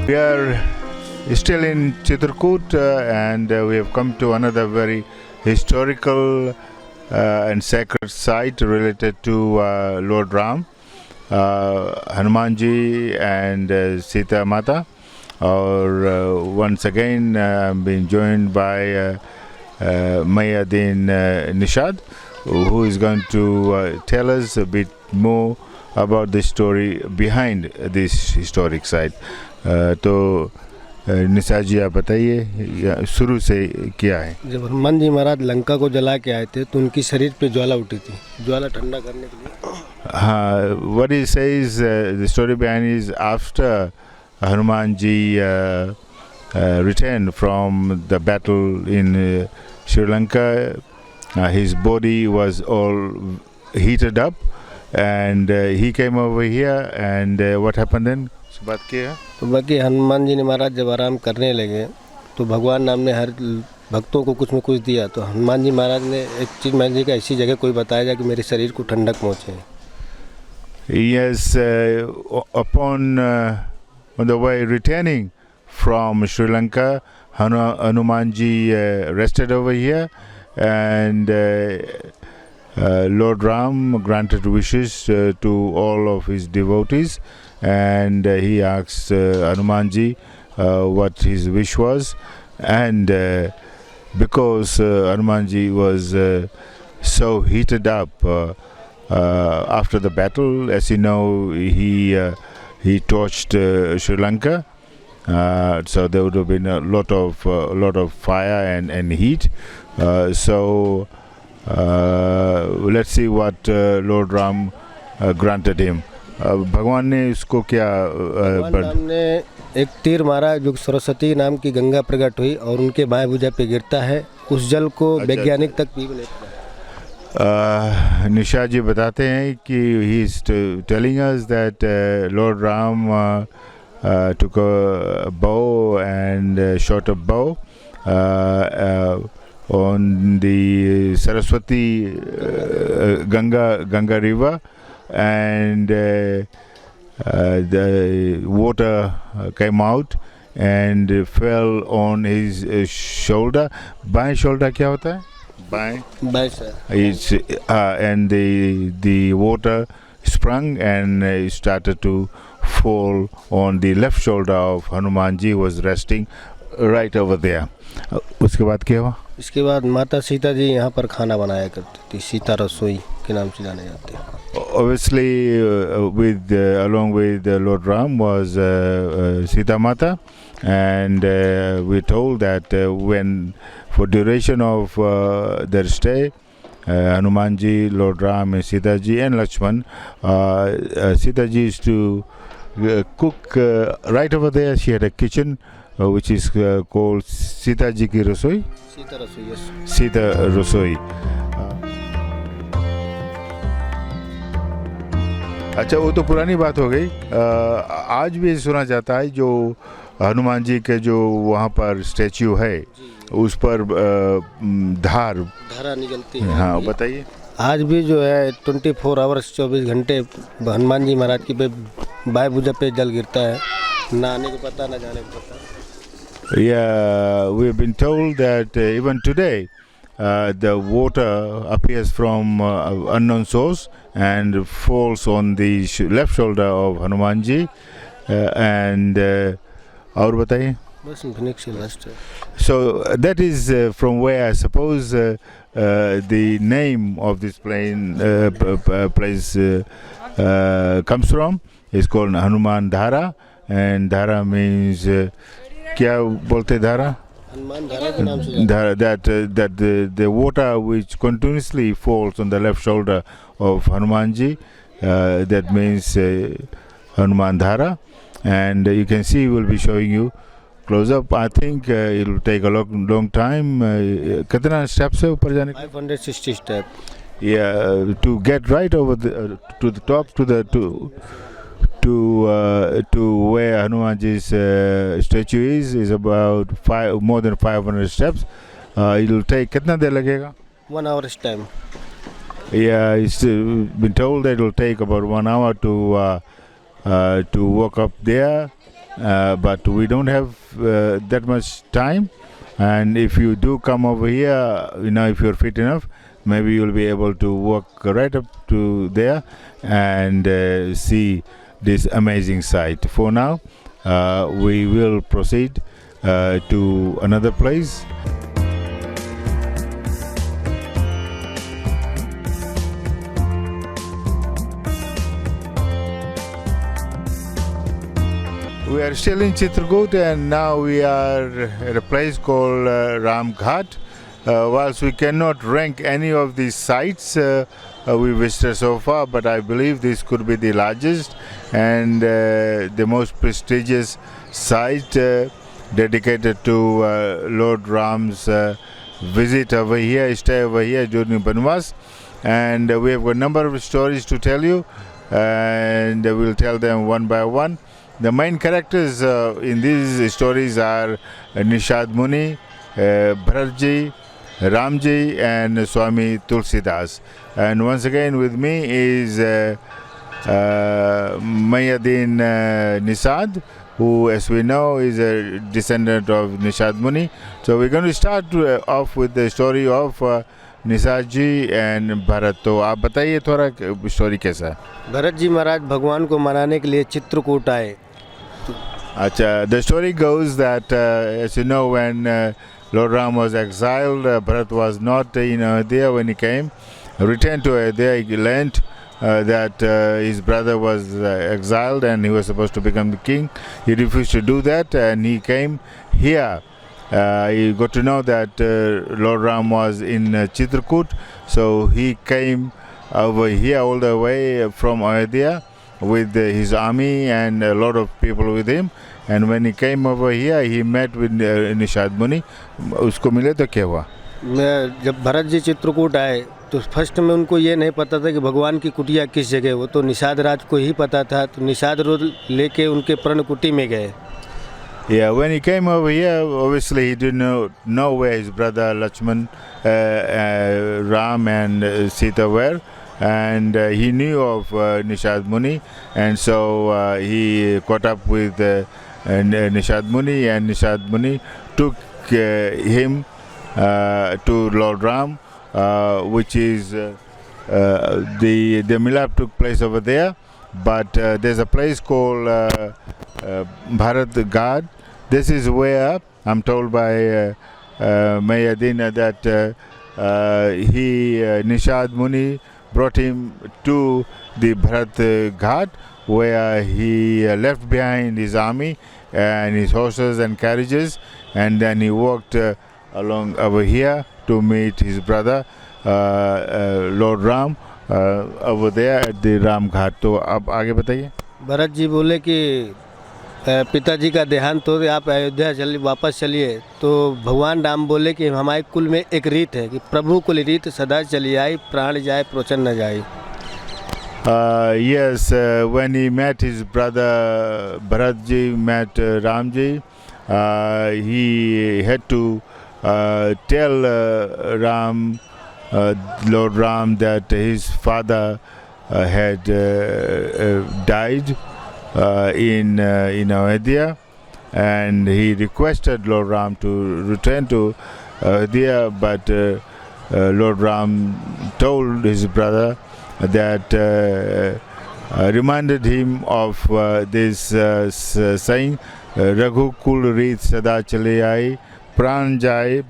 A: We are still in Chitrakuta, and we have come to another very historical and sacred site related to Lord Ram, Hanumanji and Sita Mata. Once again, I'm being joined by Mayadin Nishad, who is going to tell us a bit more about the story behind this historic site. तो निशा जी आप बताइए शुरू से क्या है।
D: जब हनुमान जी महाराज लंका को जला के आए थे तो उनकी शरीर पे ज्वाला उठी थी, ज्वाला ठंडा करने के लिए।
A: हाँ, what he says, the story behind is after Hanuman ji returned from the battle in Sri Lanka, his body was all heated up, and he came over here, and what happened then? बात किया
D: तो बाकी हनुमान जी ने महाराज जब आराम करने लगे तो भगवान नाम ने हर भक्तों को कुछ में कुछ दिया। तो हनुमान जी महाराज ने एक चीज़ महाराज जी का ऐसी जगह कोई बताया जाए कि मेरे शरीर को ठंडक पहुँचे।
A: Yes, upon on the way returning from Sri Lanka, Hanuman ji rested over here, and Lord Ram granted wishes to all of his devotees, and he asked Hanumanji what his wish was, and because Hanumanji was so heated up after the battle, as you know, he torched Sri Lanka, so there would have been a lot of fire and heat. So let's see what Lord Ram granted him. भगवान ने इसको क्या
D: भगवान ने एक तीर मारा जो सरस्वती नाम की गंगा प्रकट हुई और उनके बाएं भुजा पे गिरता है। उस जल को वैज्ञानिक तक पी लेते हैं।
A: निशा जी बताते हैं कि he is telling us that Lord Ram took a bow and shot a bow on the Saraswati Ganga river, and the water came out and fell on his shoulder. बाएं shoulder क्या होता है? बाएं sir. And the water sprung and started to fall on the left shoulder of Hanumanji, who was resting right over there. उसके बाद क्या हुआ?
D: इसके बाद माता सीता जी यहाँ पर खाना बनाया करती थी, सीता रसोई के नाम से जाने जाते हैं।
A: Obviously, along with Lord Ram was Sita Mata, and we're told that when for duration of their stay, Hanumanji, Lord Ram, and Sita ji and Laxman, Sita ji used to cook right over there. She had a kitchen which is called Sita ji ki rasoi.
D: Sita rasoi, yes.
A: Sita rasoi. अच्छा, वो तो पुरानी बात हो गई। आज भी सुना जाता है जो हनुमान जी के जो वहाँ पर स्टैच्यू है उस पर
D: धारा निकलती है।
A: हाँ, बताइए।
D: आज भी जो है 24 आवर्स 24 घंटे हनुमान जी महाराज की बाएं भुजा पे जल गिरता है, ना आने को पता ना जाने को पता।
A: Yeah, we've been told that even today the water appears from unknown source and falls on the left shoulder of Hanumanji. And और बताइए. So that is from where I suppose the name of this place comes from. It's called Hanuman Dhara, and Dhara means क्या बोलते Dhara?
D: Hanuman धारा के नाम से
A: that the water which continuously falls on the left shoulder of Hanumanji, that means Hanuman Dhara. And you can see, we'll be showing you close up. I think it will take a long time. कितना steps है ऊपर जाने के?
D: 560 steps.
A: Yeah, to get right over to the top to where Hanumanji's statue is about more than 500 steps. It will take कितना देर लगेगा?
D: 1 hour's time.
A: Yeah, it's been told that it will take about 1 hour to walk up there, but we don't have that much time. And if you do come over here, if you're fit enough, maybe you'll be able to walk right up to there and see this amazing sight. For now, we will proceed to another place. We are still in Chitrakuta, and now we are at a place called Ram Ghat. Whilst we cannot rank any of these sites we visited so far, but I believe this could be the largest and the most prestigious site dedicated to Lord Ram's visit over here, stay over here during Banwas. And we have a number of stories to tell you, and we'll tell them one by one. The main characters in these stories are Nishad Muni, Bharatji, Ramji, and Swami Tulsidas. And once again with me is Mayadin Nisad, who, as we know, is a descendant of Nishad Muni. So we're going to start off with the story of Nishad ji and Bharat. तो आप बताइए थोड़ा story कैसा है.
D: भरत जी महाराज भगवान को मनाने के लिए चित्रकूट आए.
A: अच्छा, the story goes that as you know, when Lord Ram was exiled, Bharat was not in Ayodhya when he came. Returned to Ayodhya, he learned that his brother was exiled and he was supposed to become the king. He refused to do that, and he came here. He got to know that Lord Ram was in Chitrakuta, so he came over here all the way from Ayodhya with his army and a lot of people with him. And when he came over here, he met with Nishad Muni. उसको मिले तो क्या हुआ?
D: जब भरत जी चित्रकूट आए तो first में उनको ये नहीं पता था कि भगवान की कुटिया किस जगह. वो तो निषाद राज को ही पता था, तो निषाद राज लेके उनके प्रण कुटी में गए.
A: Yeah, when he came over here, obviously he didn't know where his brother Laxman, Ram and Sita were, and he knew of Nishad Muni, and so he caught up with Nishad Muni, and Nishad Muni took him to Lord Ram, which is the Milaap took place over there, but there's a place called Bharat. This is where I'm told by Mayadina that Nishad Muni brought him to the Bharat Ghat, where he left behind his army and his horses and carriages, and then he walked along over here to meet his brother Lord Ram over there at the Ram Ghat. तो अब आगे बताइए.
D: भरत जी बोले कि पिताजी का देहांत हो गया, आप अयोध्या वापस चलिए. तो भगवान राम बोले कि हमारे कुल में एक रीत है कि प्रभु कुल रीत सदा चली आई, प्राण जाए प्रोचन न जाए.
A: Yes, when he met his brother Bharatji met Ramji, he had to tell Lord Ram that his father had died in Ayodhya, and he requested Lord Ram to return to Ayodhya, but Lord Ram told his brother that reminded him of this saying, Raghu kul reet sada chale aaye, pran jaye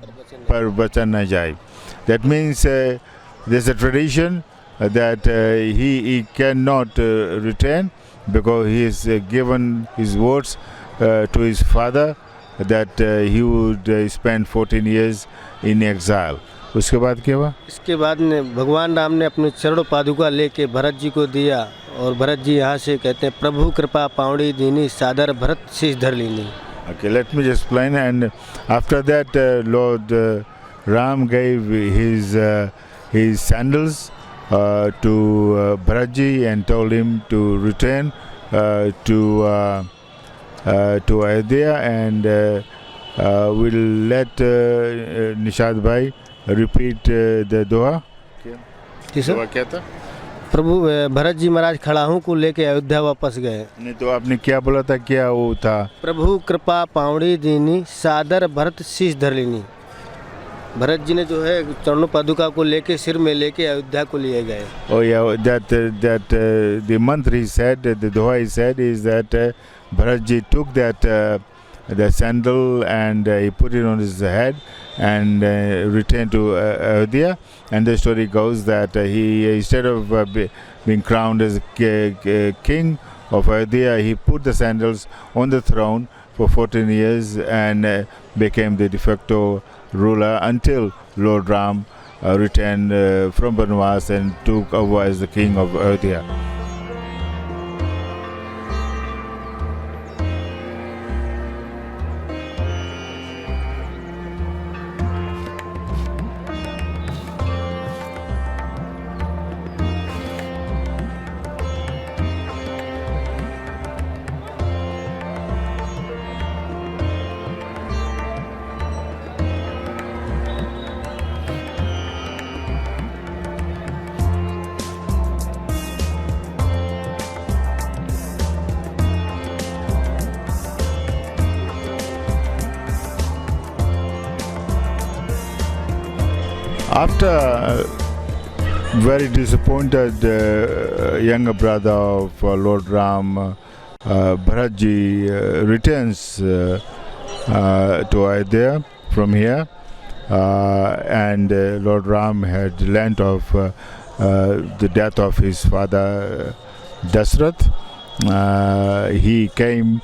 A: par bachan na jaye. That means there's a tradition that he cannot return, because he has given his words to his father that he would spend 14 years in exile. उसके बाद क्या हुआ?
D: इसके बाद ने भगवान राम ने अपने चरणों पादुका लेके भरत जी को दिया, और भरत जी यहाँ से कहते हैं, प्रभु कृपा पावड़ी दीनी, सादर भरत शीश धर लीनी.
A: Okay, let me just explain. And after that, Lord Ram gave his sandals to Bharatji and told him to return to Ayodhya, and we'll let Nishad Bhai repeat the doha.
D: दोहा
A: क्या था?
D: प्रभु भरत जी महाराज खड़ाहू को लेके अयोध्या वापस गए.
A: नहीं तो आपने क्या बोला था, क्या वो था?
D: प्रभु कृपा पावड़ी दीनी, सादर भरत शीश धर लीनी. भरत जी ने जो है चरणों पादुका को लेके सिर में लेके अयोध्या को लिए गए.
A: Oh yeah, that the mantra he said, the doha he said is that Bharat ji took that the sandal and he put it on his head and returned to Ayodhya. And the story goes that he, instead of being crowned as king of Ayodhya, he put the sandals on the throne for 14 years and became the de facto ruler until Lord Ram returned from Banwas and took over as the king of Ayodhya. After very disappointed younger brother of Lord Ram, Bharatji returns to Ayodhya from here, and Lord Ram had learnt of the death of his father Dasrath. He came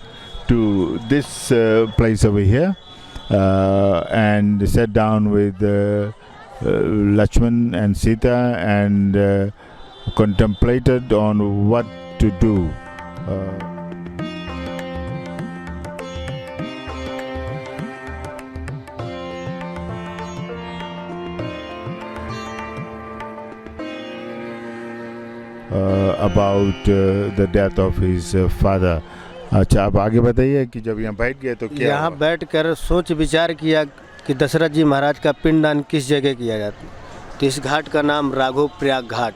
A: to this place over here and sat down with Laxman and Sita and contemplated on what to do. About the death of his father. अच्छा, आप आगे बताइए कि जब यहाँ बैठ गए तो क्या
D: यहाँ बैठकर सोच विचार किया कि दशरथ जी महाराज का पिंडदान किस जगह किया जाता है. तो इस घाट का नाम राघव प्रयाग घाट.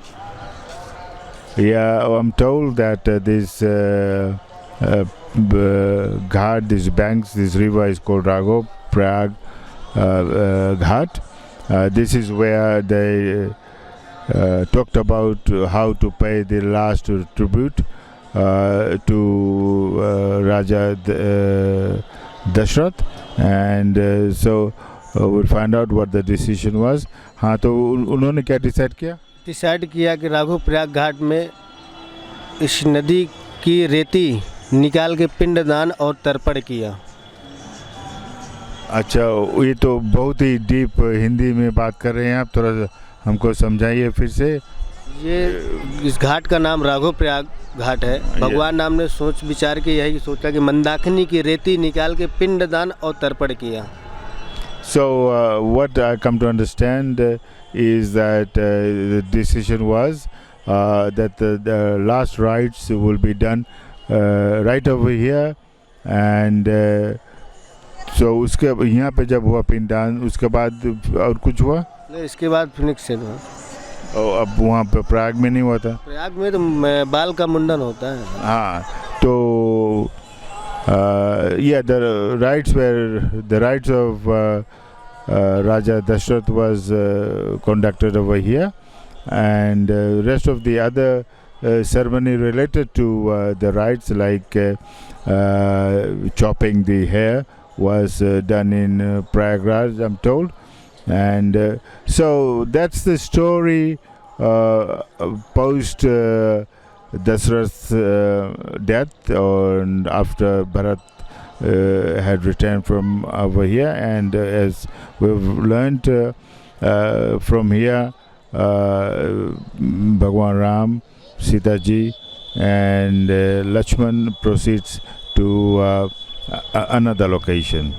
A: Yeah, I'm told that this ghat, this banks, this river is called Raghav Prayag Ghat. This is where they talked about how to pay the last tribute to Raja Dashrath, and so we'll find out what the decision was. हाँ, तो उन्होंने क्या decide किया?
D: Decide किया कि राघव प्रयाग घाट में इस नदी की रेती निकाल के पिंडदान और तर्पण किया.
A: अच्छा, ये तो बहुत ही डीप हिंदी में बात कर रहे हैं आप, थोड़ा हमको समझाइए फिर से.
D: ये इस घाट का नाम राघव प्रयाग घाट है. भगवान राम ने सोच विचार के यही सोचा कि मंदाकिनी की रेती निकाल के पिंडदान और तर्पण किया.
A: So what I come to understand is that the decision was that the last rites will be done right over here, and so उसके यहाँ पे जब हुआ पिंडदान, उसके बाद और कुछ हुआ?
D: नहीं, इसके बाद फिनिक्स से हुआ.
A: और अब वहाँ पे प्रयाग में नहीं हुआ था?
D: प्रयाग में तो बाल का मुंडन होता है.
A: हाँ, तो yeah, the rites of Raja Dashrath was conducted over here, and rest of the other ceremony related to the rites like chopping the hair was done in Prayagraj, I'm told. And so that's the story post Dashrath's death, or after Bharat had returned from over here. And as we've learned from here, Bhagwan Ram, Sita ji and Laxman proceeds to another location.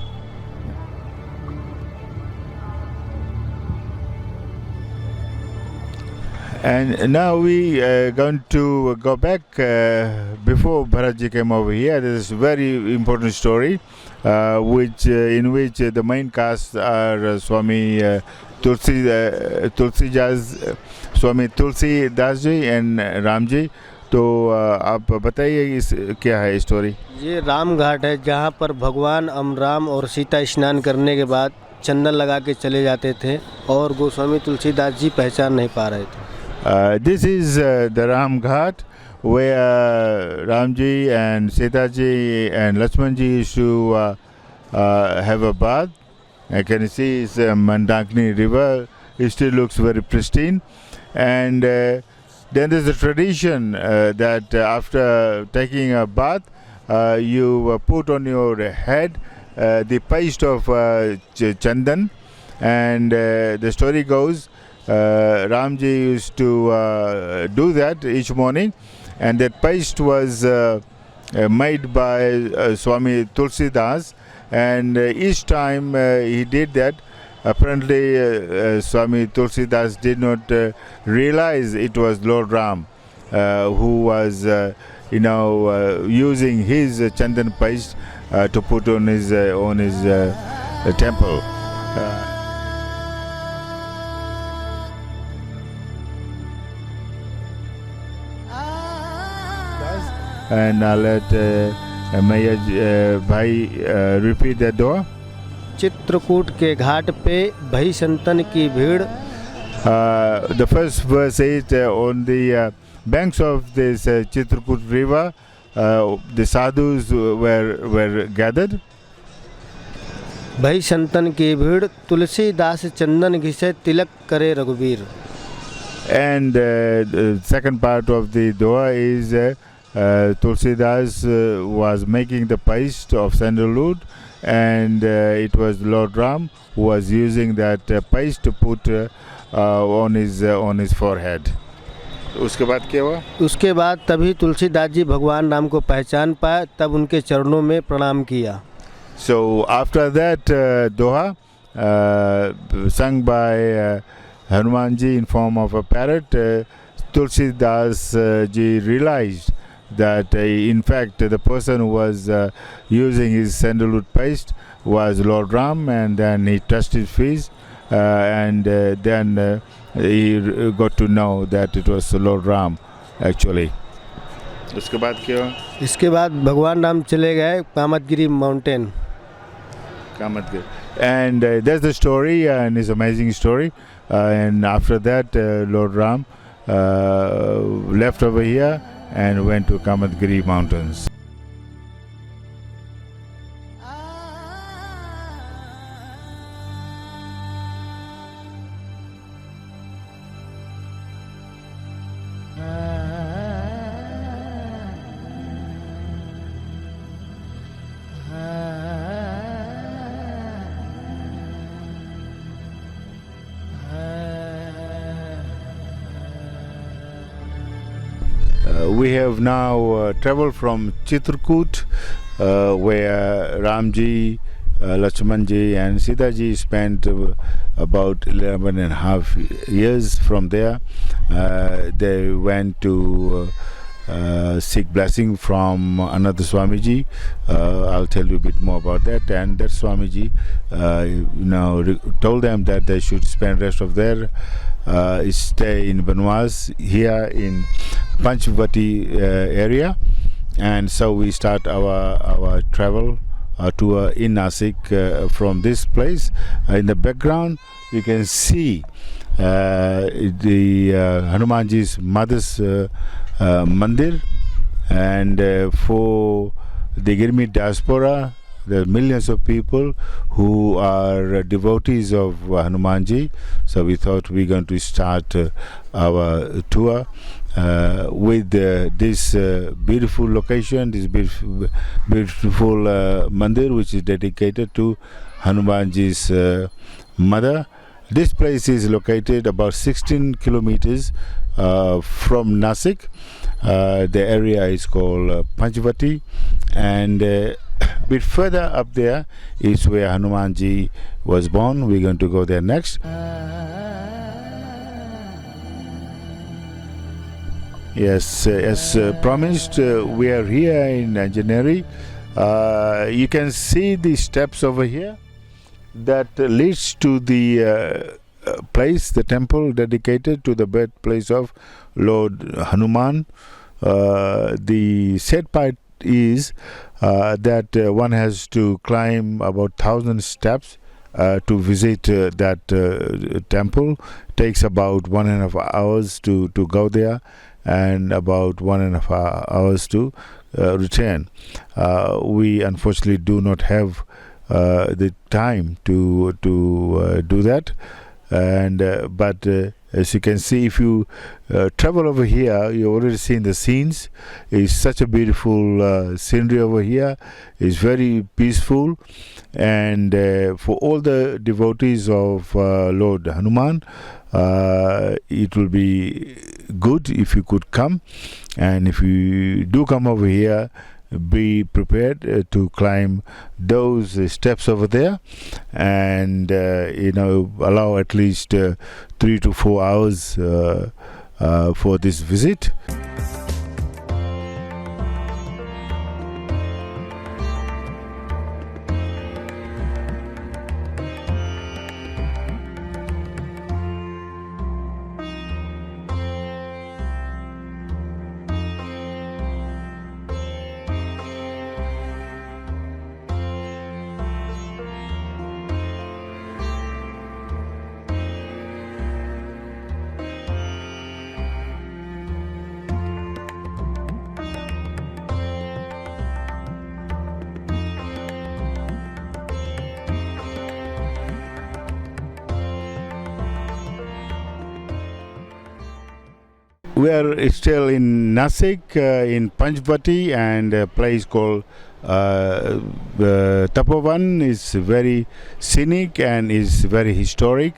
A: And now we are going to go back before Bharatji came over here. This is a very important story in which the main cast are Swami Tulsi Swami Tulsi Das ji and Ram ji. तो आप बताइए इस क्या है story?
D: ये राम घाट है जहाँ पर भगवान राम और सीता स्नान करने के बाद चंदन लगा के चले जाते थे और गोस्वामी तुलसीदास जी पहचान नहीं पा रहे थे.
A: This is the Ram Ghat where Ramji and Sita ji and Laxman ji used to have a bath. I can see it's Mandakini river. It still looks very pristine. And then there's a tradition that after taking a bath, you put on your head the paste of chandan. And the story goes, Ramji used to do that each morning, and that paste was made by Swami Tulsidas, and each time he did that, apparently Swami Tulsidas did not realize it was Lord Ram who was using his chandan paste to put on his temple. And I'll let Bhai repeat that dua.
D: Chitrakoot के घाट पे भई संतन की भीड़.
A: The first verse is on the banks of this Chitrakuta river, the sadhus were gathered.
D: भई संतन की भीड़ तुलसीदास चंदन घिसे तिलक करे रघुवीर.
A: And the second part of the dua is Tulsidas was making the paste of sandalwood, and it was Lord Ram who was using that paste to put on his forehead. उसके बाद क्या हुआ?
D: उसके बाद तभी तुलसीदास जी भगवान राम को पहचान पाए, तब उनके चरणों में प्रणाम किया.
A: So after that doha sung by Hanuman ji in form of a parrot, Tulsidas ji realized that in fact the person who was using his sandalwood paste was Lord Ram, and then he touched his face and then he got to know that it was Lord Ram actually. उसके बाद क्या हुआ?
D: इसके बाद भगवान राम चले गए Kamadgiri mountain.
A: Kamatgiri. And that's the story, and it's an amazing story. And after that Lord Ram left over here and went to Kamatgiri mountains. We have now traveled from Chitrakuta, where Ramji, Laxmanji and Sitaji spent about 11 and a half years. From there they went to seek blessing from another Swamiji. I'll tell you a bit more about that. And that Swamiji told them that they should spend rest of their stay in Banwas here in Panchavati area. And so we start our travel tour in Nasik from this place. In the background, you can see the Hanumanji's mother's Mandir, and for the Girmi diaspora, there are millions of people who are devotees of Hanumanji. So we thought we're going to start our tour with this beautiful location, this beautiful mandir, which is dedicated to Hanumanji's mother. This place is located about 16 kilometers from Nasik. The area is called Panchavati, and a bit further up there is where Hanumanji was born. We're going to go there next. Yes, as promised, we are here in January. You can see the steps over here that leads to the place, the temple dedicated to the birthplace of Lord Hanuman. The sad part is that one has to climb about 1,000 steps to visit that temple. It takes about 1.5 hours to go there, and about 1.5 hours to return. We unfortunately do not have the time to do that, and but as you can see, if you travel over here, you already seen the scenes. It's such a beautiful scenery over here. It's very peaceful, and for all the devotees of Lord Hanuman, it will be good if you could come. And if you do come over here, be prepared to climb those steps over there, and allow at least 3 to 4 hours for this visit. We are still in Nasik, in Panchavati, and a place called Tapovan is very scenic and is very historic,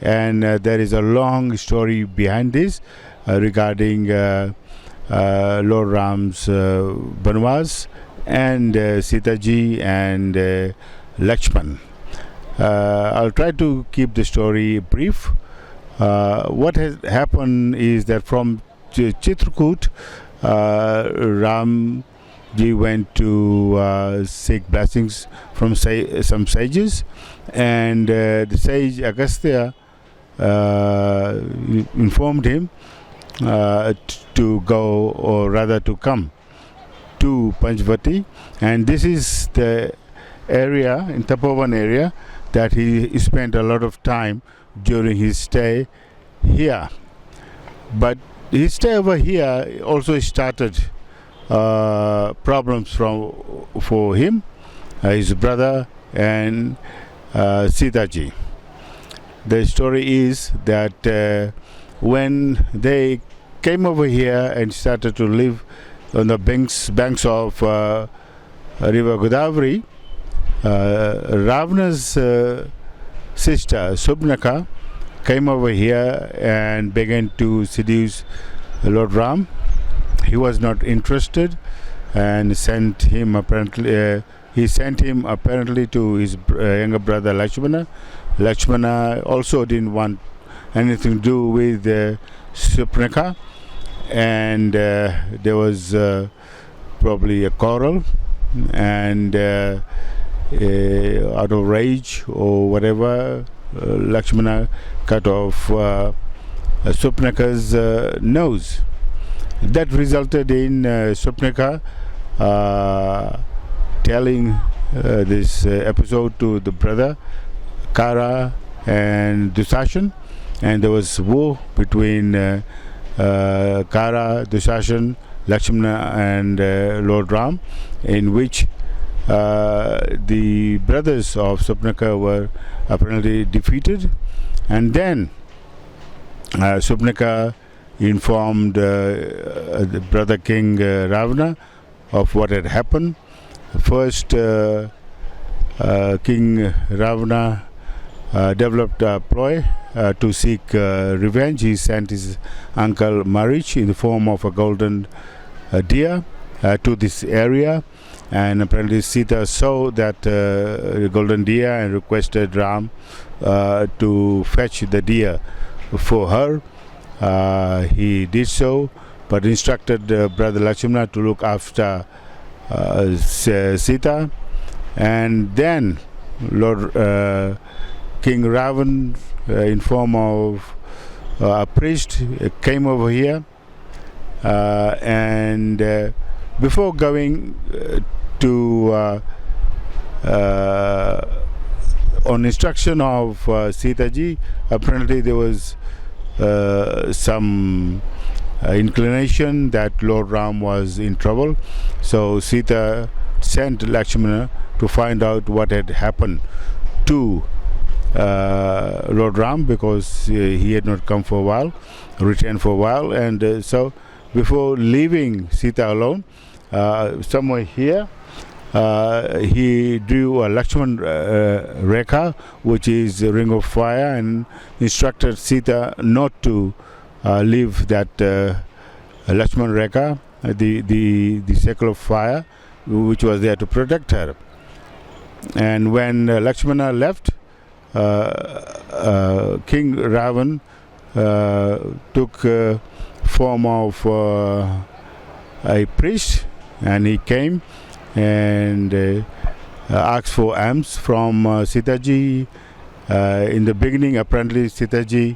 A: and there is a long story behind this regarding Lord Ram's Banwas and Sita ji and Laxman. I'll try to keep the story brief. What has happened is that from Chitrakuta, Ram ji went to seek blessings from some sages, and the sage Agastya informed him to go, or rather to come to Panchavati, and this is the area in Tapovan area that he spent a lot of time during his stay here. But his stay over here also started problems for him, his brother, and Sita ji. The story is that when they came over here and started to live on the banks of River Godavari, Ravana's sister Subnaka came over here and began to seduce Lord Ram. He was not interested and sent him apparently to his younger brother Laxmana. Laxmana also didn't want anything to do with Subnaka, and there was probably a quarrel, and out of rage or whatever, Laxmana cut off Subnaka's nose. That resulted in Subnaka telling this episode to the brother Kara and Dusashan, and there was war between Kara, Dusashan, Lakshmana and Lord Ram, in which the brothers of Subnaka were apparently defeated, and then Subnaka informed the brother king Ravana of what had happened. First, King Ravana developed a ploy to seek revenge. He sent his uncle Marich in the form of a golden deer to this area, and apparently Sita saw that golden deer and requested Ram to fetch the deer for her. He did so, but instructed brother Lakshmana to look after Sita, and then Lord King Ravan in form of a priest came over here, and before going to on instruction of Sita ji, apparently there was some inclination that Lord Ram was in trouble, so Sita sent Lakshmana to find out what had happened to Lord Ram, because he had not come for a while, returned for a while, and so before leaving Sita alone, somewhere here he drew a Laxman Rekha, which is a ring of fire, and instructed Sita not to leave that Laxman Rekha, the circle of fire, which was there to protect her. And when Lakshmana left, King Ravan took form of a priest, and he came and asked for alms from Sitaji. In the beginning, apparently Sitaji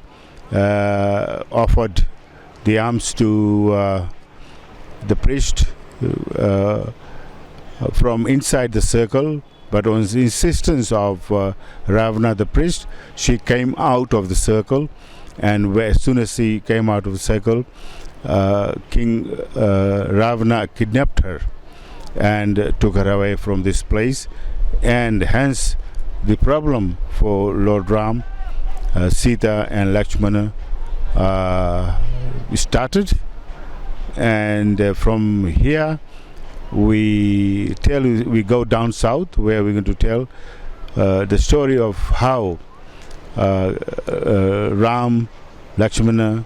A: offered the alms to the priest from inside the circle, but on the insistence of Ravana the priest, she came out of the circle, and as soon as she came out of the circle, King Ravana kidnapped her and took her away from this place, and hence the problem for Lord Ram, Sita and Lakshmana started. And from here we go down south, where we're going to tell the story of how Ram, Lakshmana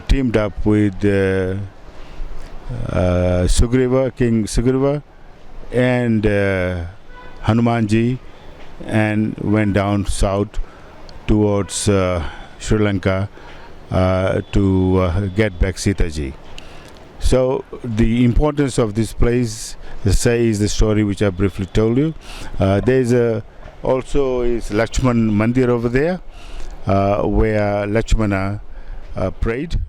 A: teamed up with Sugriva, King Sugriva, and Hanumanji, and went down south towards Sri Lanka to get back Sitaji. So the importance of this place, say, is the story which I briefly told you. There's also is Laxman Mandir over there, where Lakshmana prayed.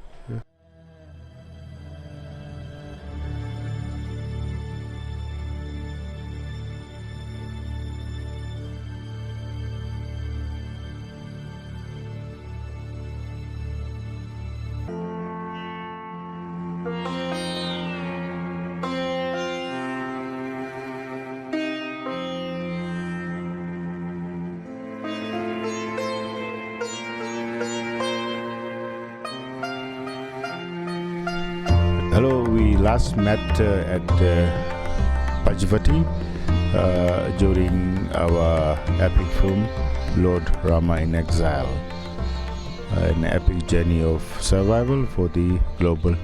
A: Hello, we last met at Panchavati during our epic film Lord Rama in Exile, an epic journey of survival for the global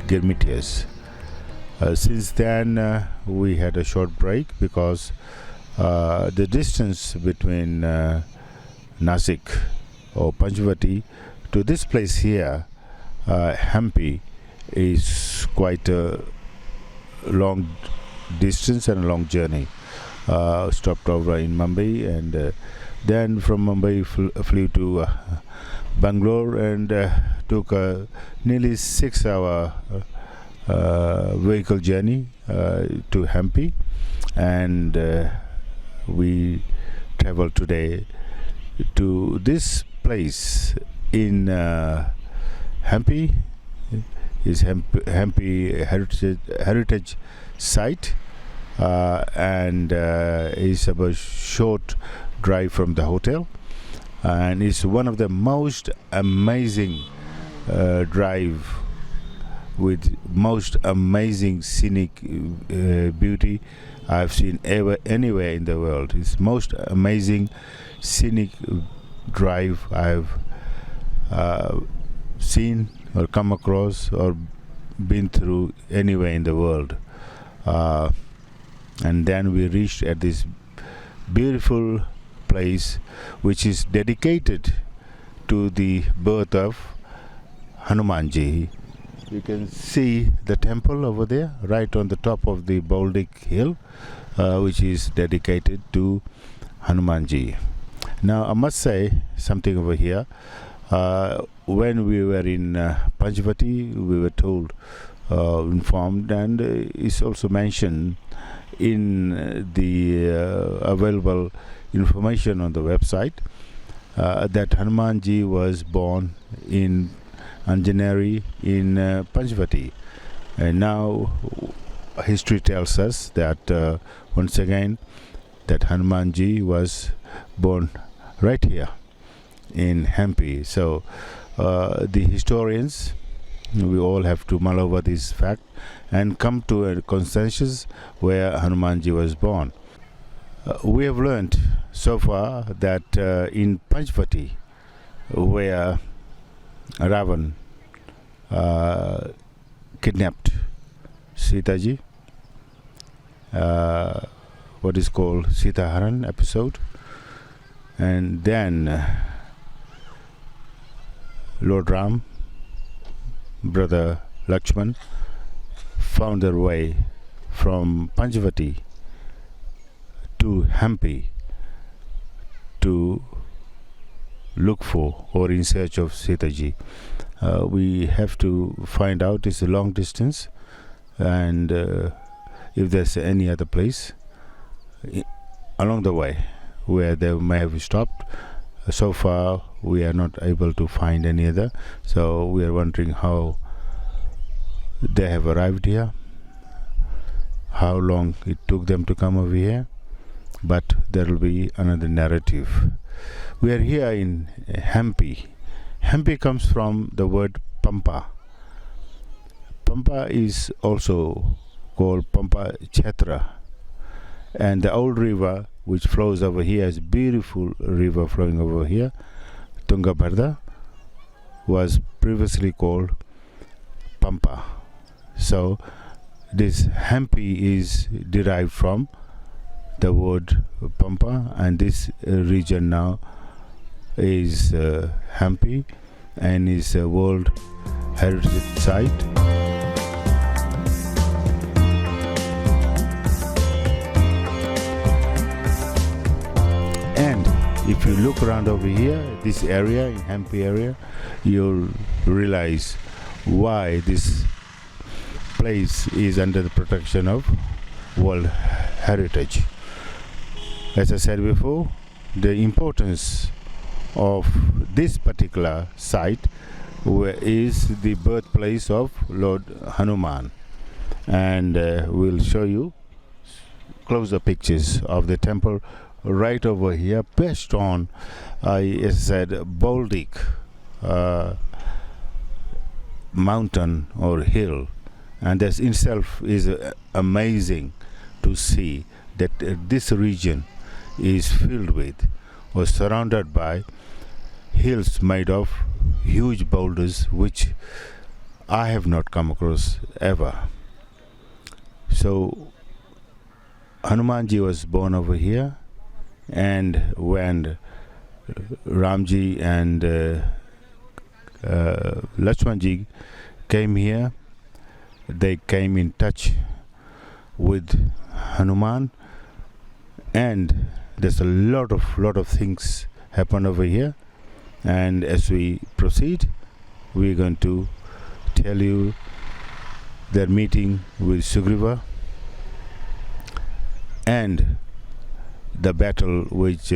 A: Girmitias. Since then we had a short break because the distance between Nasik or Panchavati to this place here, Hampi, is quite a long distance and a long journey. Stopped over in Mumbai, and then from Mumbai flew to Bangalore, and took a nearly 6-hour vehicle journey to Hampi, and we travel today to this place in Hampi. Is Hampi heritage site, and is about short drive from the hotel, and it's one of the most amazing drive with most amazing scenic beauty I've seen ever anywhere in the world. It's most amazing scenic drive I've seen or come across or been through anywhere in the world. And then we reached at this beautiful place which is dedicated to the birth of Hanumanji. You can see the temple over there right on the top of the Baltic hill, which is dedicated to Hanumanji. Now I must say something over here. When we were in Panchavati, we were told, informed, and it's also mentioned in the available information on the website, that Hanumanji was born in Anjaneri in Panchavati. And now history tells us that once again that Hanumanji was born right here in Hampi. So the historians, we all have to mull over this fact and come to a consensus where Hanumanji was born. We have learned so far that in Panchavati, where Ravan kidnapped Sita ji, what is called Sita Haran episode, and then Lord Ram, brother Laxman, found their way from Panchavati to Hampi to look for or in search of Sita ji. We have to find out, it's a long distance, and if there's any other place along the way where they may have stopped. So far we are not able to find any other, so we are wondering how they have arrived here, how long it took them to come over here, but there will be another narrative. We are here in Hampi. Hampi comes from the word Pampa. Pampa is also called Pampa Chetra, and the old river which flows over here is a beautiful river flowing over here, Tungabhadra, was previously called Pampa. So this Hampi is derived from the word Pampa, and this region now is Hampi and is a World Heritage Site. And if you look around over here, this area, in Hampi area, you'll realize why this place is under the protection of World Heritage. As I said before, the importance of this particular site is the birthplace of Lord Hanuman, and we'll show you closer pictures of the temple right over here, based on, as I said, Baltic mountain or hill, and this itself is amazing to see that this region is filled with or surrounded by hills made of huge boulders, which I have not come across ever. So Hanumanji was born over here, and when Ramji and Laxmanji came here, they came in touch with Hanuman, and there's a lot of things happen over here. And as we proceed, we're going to tell you their meeting with Sugriva, and the battle which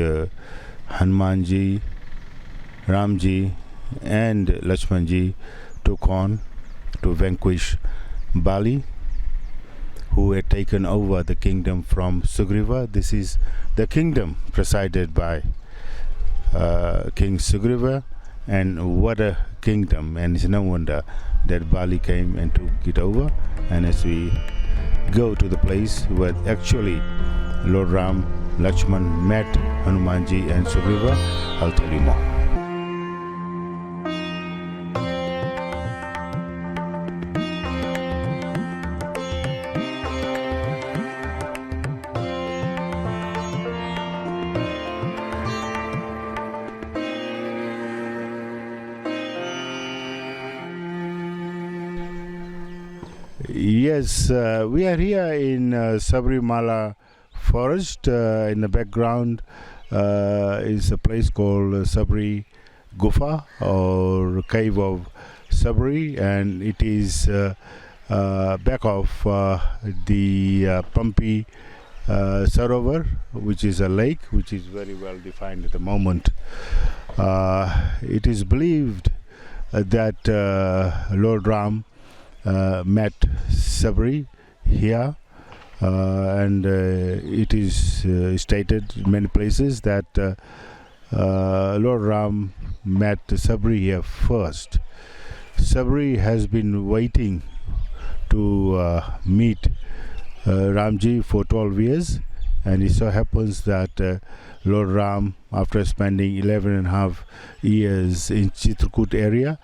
A: Hanumanji, Ramji and Laxmanji took on to vanquish Bali, who had taken over the kingdom from Sugriva. This is the kingdom presided by King Sugriva, and what a kingdom, and it's no wonder that Bali came and took it over. And as we go to the place where actually Lord Ram, Laxman met Hanumanji and Sugriva, I'll tell you more. Yes, we are here in Sabrimala forest. In the background is a place called Sabri Gufa, or Cave of Sabri, and it is back of the Hampi Sarovar, which is a lake which is very well defined at the moment. It is believed that Lord Ram met Sabri here, and it is stated in many places that Lord Ram met Sabri here first. Sabri has been waiting to meet Ramji for 12 years, and it so happens that Lord Ram, after spending 11 and a half years in Chitrakuta area,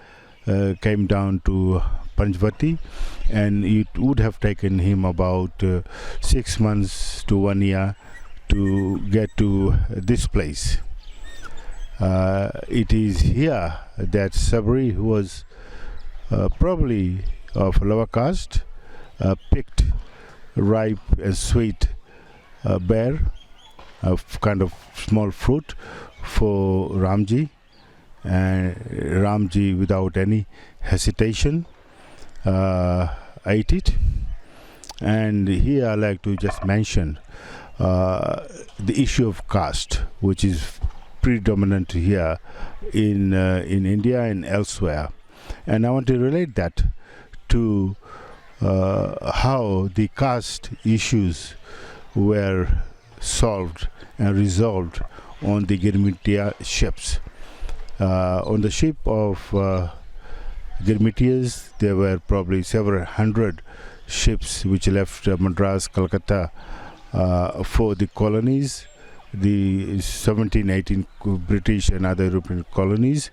A: came down to Panchavati, and it would have taken him about 6 months to 1 year to get to this place. It is here that Sabri, who was probably of lower caste, picked ripe and sweet bear, a kind of small fruit, for Ramji, and Ramji, without any hesitation, ate it. And here I like to just mention the issue of caste, which is predominant here in India and elsewhere, and I want to relate that to how the caste issues were solved and resolved on the Girmitia ships. On the ship of Girmitias, there were probably several hundred ships which left Madras, Calcutta for the colonies, the 17, 18 British and other European colonies.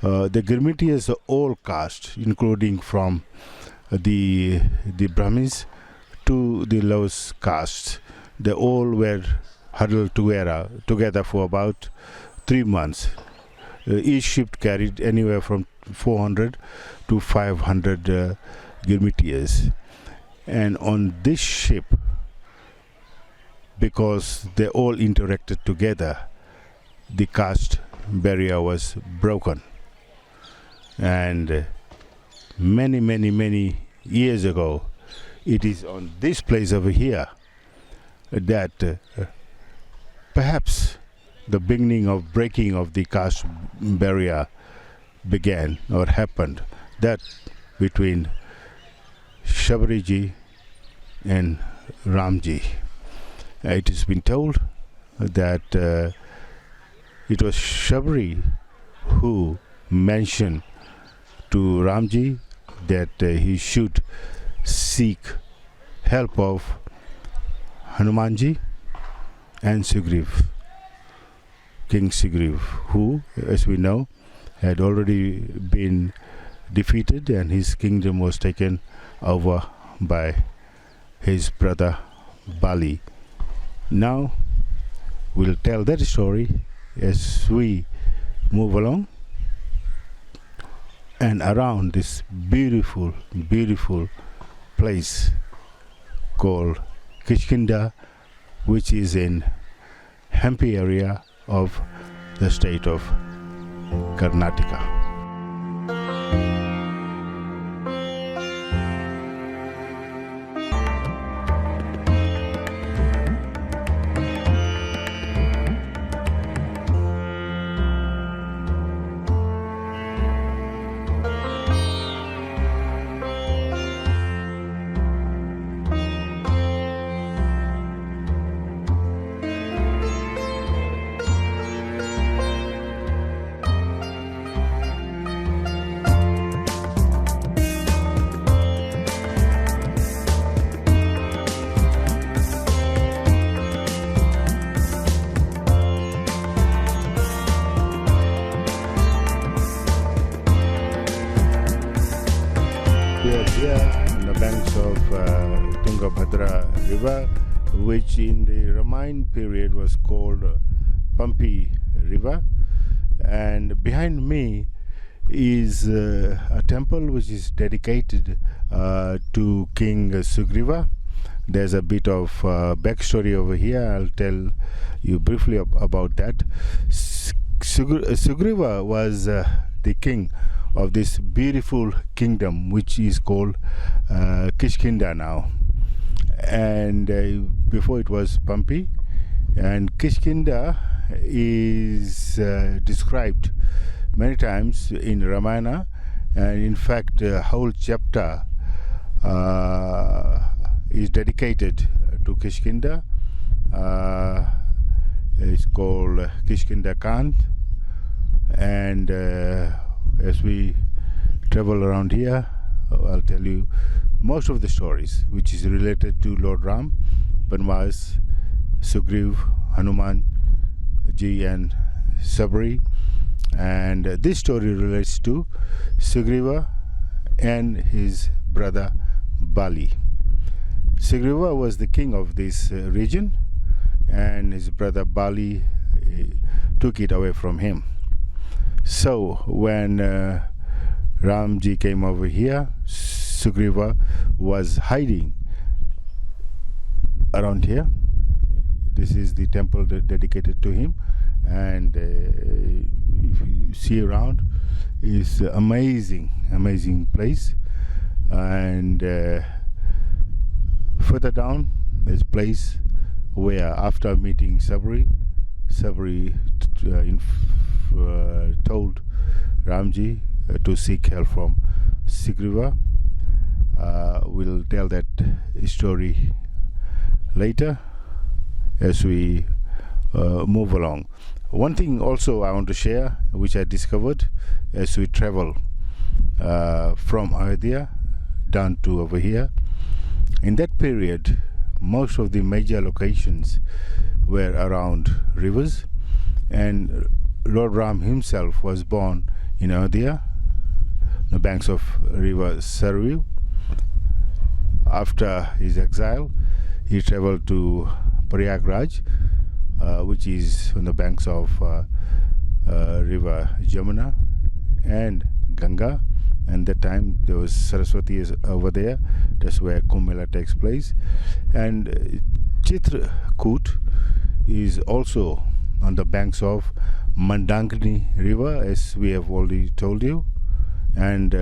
A: The Girmitias are all caste, including from the Brahmins to the lowest castes. They all were huddled together for about 3 months. Each ship carried anywhere from 400 to 500 Girmitias. And on this ship, because they all interacted together, the caste barrier was broken. And many years ago, it is on this place over here that perhaps the beginning of breaking of the caste barrier began or happened, that between Shabariji and Ramji. It has been told that it was Shabari who mentioned to Ramji that he should seek help of Hanumanji and Sugriva, King Sugriva, who, as we know, had already been defeated and his kingdom was taken over by his brother Bali. Now we'll tell that story as we move along and around this beautiful place called Kishkinda, which is in Hampi area of the state of Karnataka. Tungabhadra river, which in the Ramayana period was called Hampi river. And behind me is a temple which is dedicated to King Sugriva. There's a bit of backstory over here. I'll tell you briefly about that. Sugriva was the king of this beautiful kingdom which is called Kishkinda now, and before it was Hampi. And Kishkinda is described many times in Ramayana, and in fact a whole chapter is dedicated to Kishkinda. It's called Kishkinda Kant, and as we travel around here, I'll tell you most of the stories which is related to Lord Ram, Banwas, Sugriv, Hanuman Ji and Sabri. And this story relates to Sugriva and his brother Bali. Sugriva was the king of this region, and his brother Bali took it away from him. So when Ramji came over here, Sugriva was hiding around here. This is the temple dedicated to him, and if you see around, it's amazing place. And further down, there's a place where after meeting Sabri told Ramji to seek help from Sugriva. We'll tell that story later as we move along. One thing also I want to share, which I discovered as we travel from Ayodhya down to over here. In that period, most of the major locations were around rivers, and Lord Ram himself was born in Ayodhya, the banks of river Saryu. After his exile, he traveled to Prayagraj, which is on the banks of river Jamuna and Ganga. And that time there was Saraswati over there. That's where Kumbh Mela takes place. And Chitrakuta is also on the banks of Mandangani river, as we have already told you. And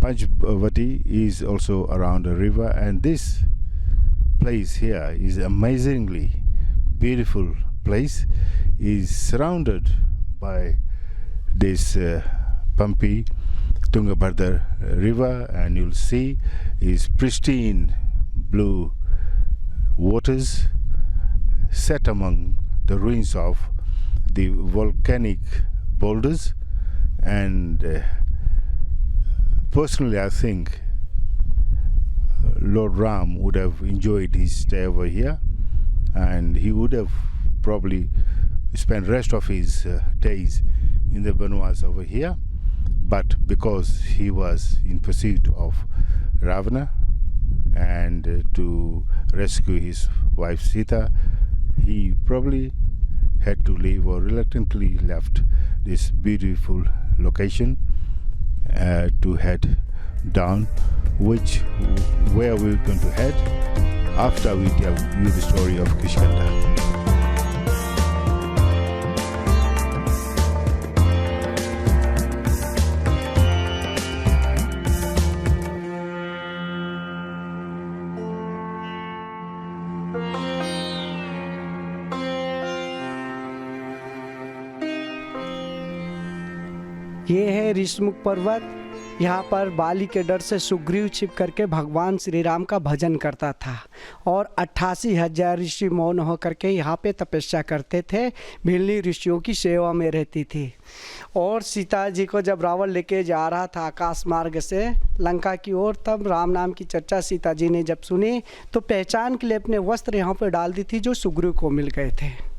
A: Panchavati is also around the river. And this place here is amazingly beautiful place. Is surrounded by this Hampi Tungabhadra river, and you'll see is pristine blue waters set among the ruins of the volcanic boulders. And personally I think Lord Ram would have enjoyed his stay over here, and he would have probably spent rest of his days in the Banwas over here. But because he was in pursuit of Ravana and to rescue his wife Sita, he probably had to leave, or reluctantly left, this beautiful location to head down, where we're going to head after we tell you the story of Kishkinda.
E: ये है ऋषमुख पर्वत। यहाँ पर बाली के डर से सुग्रीव छिप करके भगवान श्री राम का भजन करता था, और 88,000 ऋषि मौन होकर के यहाँ पे तपस्या करते थे। भिल्ली ऋषियों की सेवा में रहती थी। और सीता जी को जब रावण लेके जा रहा था आकाश मार्ग से लंका की ओर, तब राम नाम की चर्चा सीता जी ने जब सुनी तो पहचान के लिए अपने वस्त्र यहाँ पर डाल दी थी जो सुग्रीव को मिल गए थे।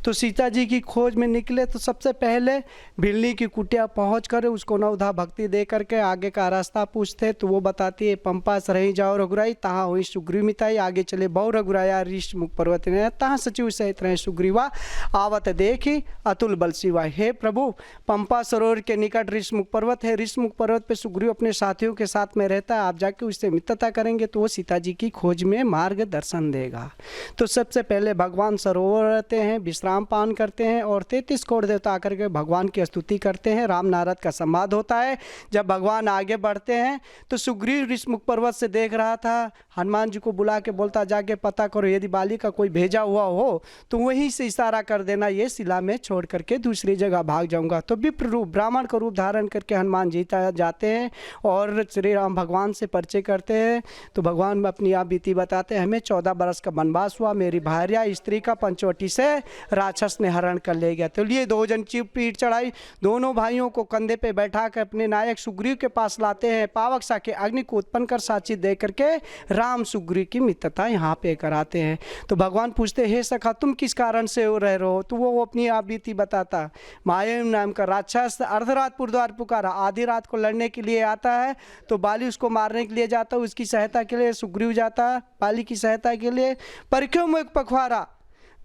E: तो सीता जी की खोज में निकले तो सबसे पहले बिल्ली की कुटिया पहुँच कर उसको नवधा भक्ति दे करके आगे का रास्ता पूछते तो वो बताती है पंपा सरही जाओ रघुराई तहाँ हुई सुग्रीव मिताई, आगे चले बहु रघुराया ऋष मुख पर्वत ने तहाँ सचिव सहित रहे सुग्रीवा, आवत देखी अतुल बल सिवा। हे प्रभु, पंपा सरोवर के निकट ऋषमुख पर्वत है, ऋषमुख पर्वत पे सुग्रीव अपने साथियों के साथ में रहता है, आप जाके उससे मित्रता करेंगे तो वो सीता जी की खोज में मार्गदर्शन देगा। तो सबसे पहले भगवान सरोवर रहते हैं, विश्राम पान करते हैं और 33 करोड़ देवता आकर के भगवान की स्तुति करते हैं। राम नारद का संवाद होता है। जब भगवान आगे बढ़ते हैं तो सुग्रीव ऋषमुख पर्वत से देख रहा था, हनुमान जी को बुला के बोलता जाके पता करो यदि बाली का कोई भेजा हुआ हो तो वहीं से इशारा कर देना, ये शिला में छोड़ करके दूसरी जगह भाग जाऊंगा। तो विप्र रूप ब्राह्मण का रूप धारण करके हनुमान जी जाते हैं और श्री राम भगवान से परिचय करते हैं। तो भगवान अपनी आप बीती बताते हैं, हमें 14 बरस का वनवास हुआ, मेरी भार्या स्त्री का पंचवटी से राक्षस ने हरण कर ले गया। तो लिए 2 जन चीप पीठ चढ़ाई, दोनों भाइयों को कंधे पे बैठा कर अपने नायक सुग्रीव के पास लाते हैं। पावक सा के अग्नि को उत्पन्न कर साक्षी दे करके राम सुग्रीव की मित्रता यहाँ पे कराते हैं। तो भगवान पूछते, हे सखा तुम किस कारण से रह रहे हो? तो वो अपनी आप बीती बताता, माया नाम का राक्षस अर्धरात पुरद्वार पुकारा, आधी रात को लड़ने के लिए आता है। तो बाली उसको मारने के लिए जाता है, उसकी सहायता के लिए सुग्रीव जाता है बाली की सहायता के लिए। पर क्यों मुझ पखवारा?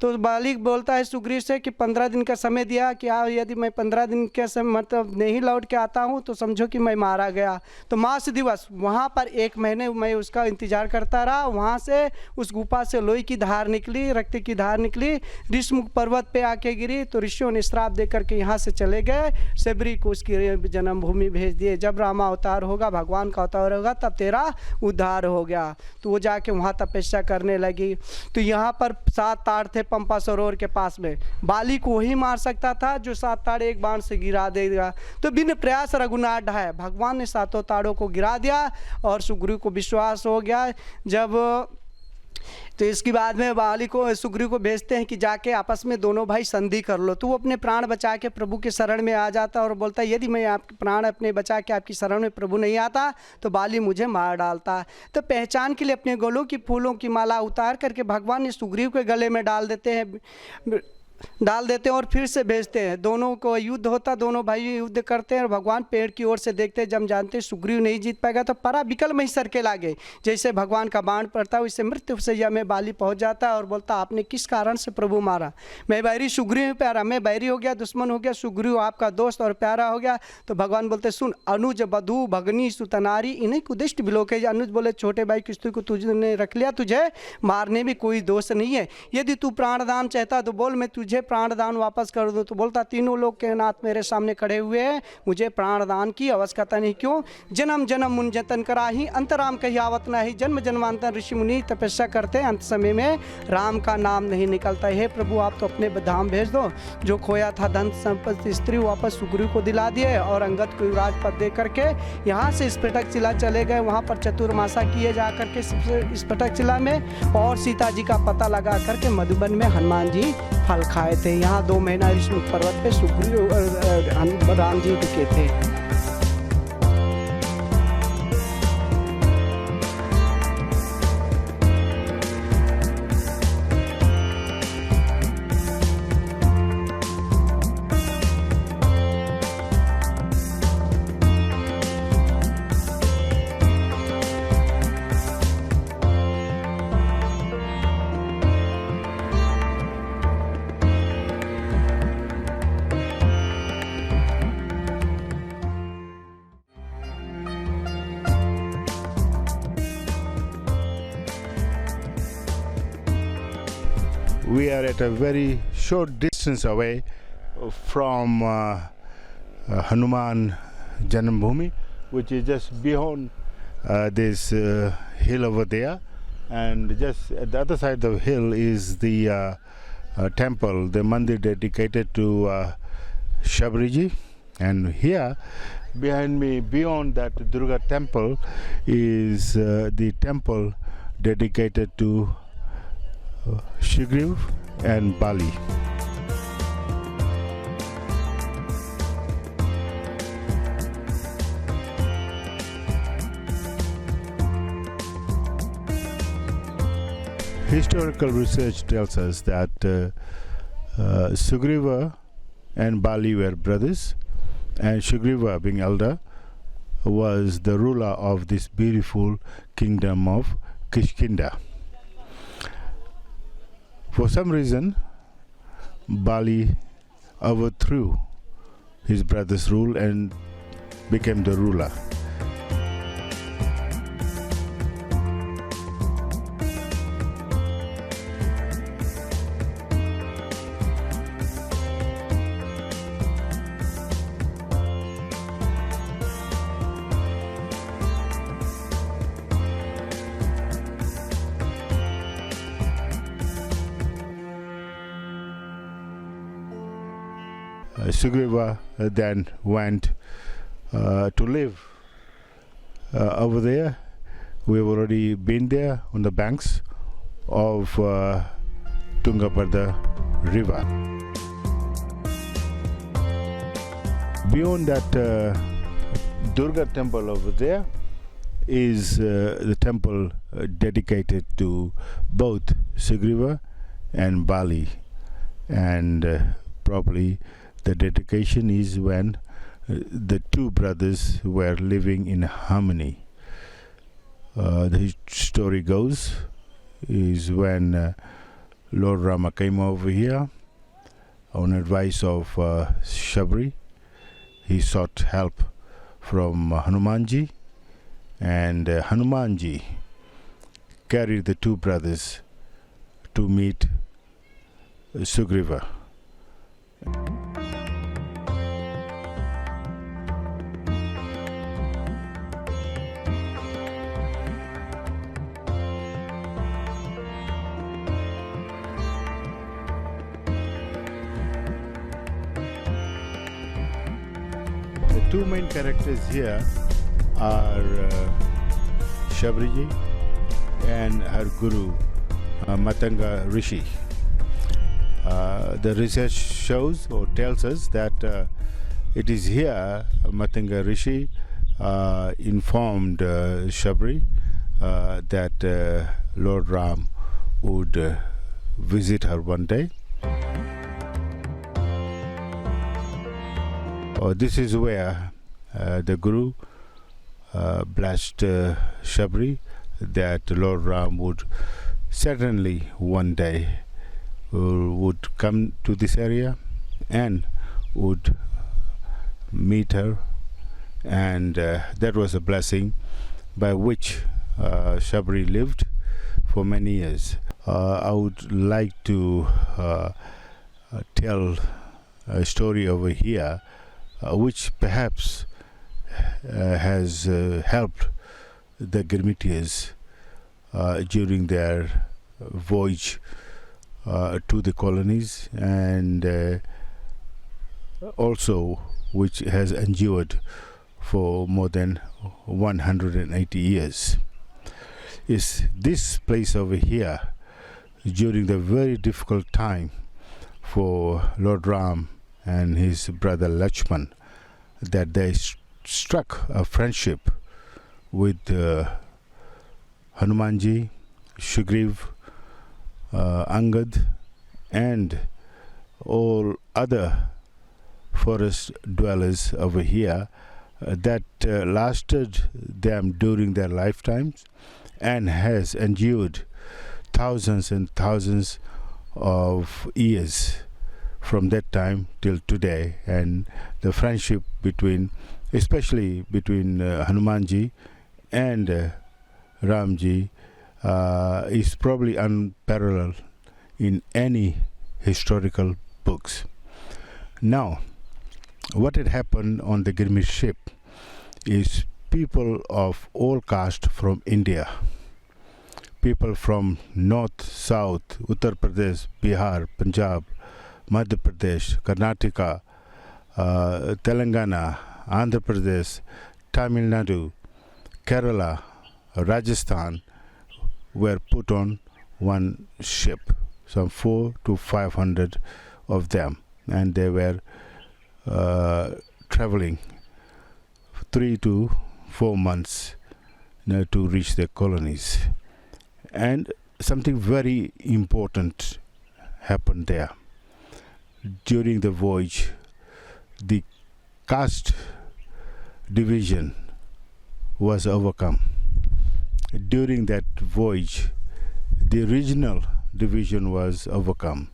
E: तो बाली बोलता है सुग्रीव से कि 15 दिन का समय दिया कि यदि मैं 15 दिन के समय मतलब नहीं लौट के आता हूँ तो समझो कि मैं मारा गया। तो मास दिवस वहाँ पर 1 महीने मैं उसका इंतजार करता रहा। वहाँ से उस गुफा से लोही की धार निकली, रक्त की धार निकली, ऋषमुख पर्वत पे आके गिरी। तो ऋषियों ने श्राप दे करके यहाँ से चले गए, सबरी को उसकी जन्मभूमि भेज दिए। जब रामा अवतार होगा, भगवान का अवतार होगा, तब तेरा उद्धार हो गया। तो वो जाके वहाँ तपस्या करने लगी। तो यहाँ पर 7 ताड़ थे पंपा सरोवर के पास में, बाली को वही मार सकता था जो 7 ताड़ एक बाण से गिरा देगा। तो बिन प्रयास रघुनाथ ढाया, भगवान ने 7 ताड़ों को गिरा दिया और सुग्रीव को विश्वास हो गया। जब तो इसके बाद में बाली को सुग्रीव को भेजते हैं कि जाके आपस में दोनों भाई संधि कर लो। तो वो अपने प्राण बचा के प्रभु के शरण में आ जाता और बोलता है, यदि मैं आपके प्राण अपने बचा के आपकी शरण में प्रभु नहीं आता तो बाली मुझे मार डालता। तो पहचान के लिए अपने गलों की फूलों की माला उतार करके भगवान ने सुग्रीव के गले में डाल देते हैं और फिर से भेजते हैं। दोनों को युद्ध होता, दोनों भाई युद्ध करते हैं और भगवान पेड़ की ओर से देखते हैं। जब जानते हैं सुग्रीव नहीं जीत पाएगा तो परा विकल में ही सर के लागे, जैसे भगवान का बाण पड़ता है उससे मृत्यु सैया में बाली पहुंच जाता है और बोलता, आपने किस कारण से प्रभु मारा? मैं बैरी सुग्रीव प्यारा, मैं बैरी हो गया, दुश्मन हो गया, सुग्रीव आपका दोस्त और प्यारा हो गया। तो भगवान बोलते, सुन अनुज बधु भगनी सुतनारी इन्हीं कुदिष्ट बिलोके। अनुज बोले, छोटे भाई किस्तु को तुझने रख लिया, तुझे मारने में कोई दोष नहीं है, यदि तू प्राणदान चाहता तो बोल, मैं तुझे प्राणदान वापस कर दूं। तो बोलता, तीनों लोग के नाथ मेरे सामने खड़े हुए हैं, मुझे प्राणदान की आवश्यकता नहीं। क्यों? जन्म जन्म मुन जतन कराही, अंतराम कही आवत नाही, जन्म जन्मांतर ऋषि मुनि तपस्या करते, अंत समय में राम का नाम नहीं निकलता। हे प्रभु, आप तो अपने धाम भेज दो। जो खोया था धन संपत्ति स्त्री वापस सुग्रीव को दिला दिए और अंगद को युवराज पद दे करके यहाँ से स्फटिक शिला चले गए। वहाँ पर चतुर्मासा किए जा करके स्फटिक शिला में और सीता जी का पता लगा करके मधुबन में हनुमान जी फल खाए थे। यहाँ 2 महीना ऋषमुख पर्वत पे सुग्रीव राम जी रुके थे।
A: We are at a very short distance away from Hanuman Janambhumi, which is just beyond this hill over there, and just at the other side of the hill is the temple, the mandir dedicated to Shabriji. And here behind me, beyond that Durga temple, is the temple dedicated to Sugriva and Bali. Historical research tells us that Sugriva and Bali were brothers, and Sugriva, being elder, was the ruler of this beautiful kingdom of Kishkinda. For some reason, Bali overthrew his brother's rule and became the ruler. Sugriva then went to live over there. We've already been there on the banks of Tungabhadra river. Beyond that Durga temple over there is the temple dedicated to both Sugriva and Bali, and probably the dedication is when the two brothers were living in harmony. The story goes is when Lord Rama came over here on advice of Shabri. He sought help from Hanumanji, and Hanumanji carried the two brothers to meet Sugriva. The two main characters here are Shabriji and her guru Matanga Rishi. The research shows or tells us that it is here Matanga Rishi informed Shabri that Lord Ram would visit her one day. This is where the Guru blessed Shabri that Lord Ram would certainly one day would come to this area and would meet her, and that was a blessing by which Shabri lived for many years. I would like to tell a story over here which perhaps has helped the Girmitias during their voyage to the colonies, and also which has endured for more than 180 years. Is this place over here during the very difficult time for Lord Ram and his brother Laxman, that they struck a friendship with Hanumanji, Sugriva, Angad, and all other forest dwellers over here that lasted them during their lifetimes and has endured thousands and thousands of years from that time till today. And the friendship between, especially between Hanumanji and Ramji, is probably unparalleled in any historical books. Now, what had happened on the Girmit ship is people of all caste from India, people from north, south, Uttar Pradesh, Bihar, Punjab, Madhya Pradesh, Karnataka, Telangana, Andhra Pradesh, Tamil Nadu, Kerala, Rajasthan were put on one ship, some 400 to 500 of them, and they were traveling 3 to 4 months to reach their colonies. And something very important happened there. during the voyage, the caste division was overcome. During that voyage, the regional division was overcome.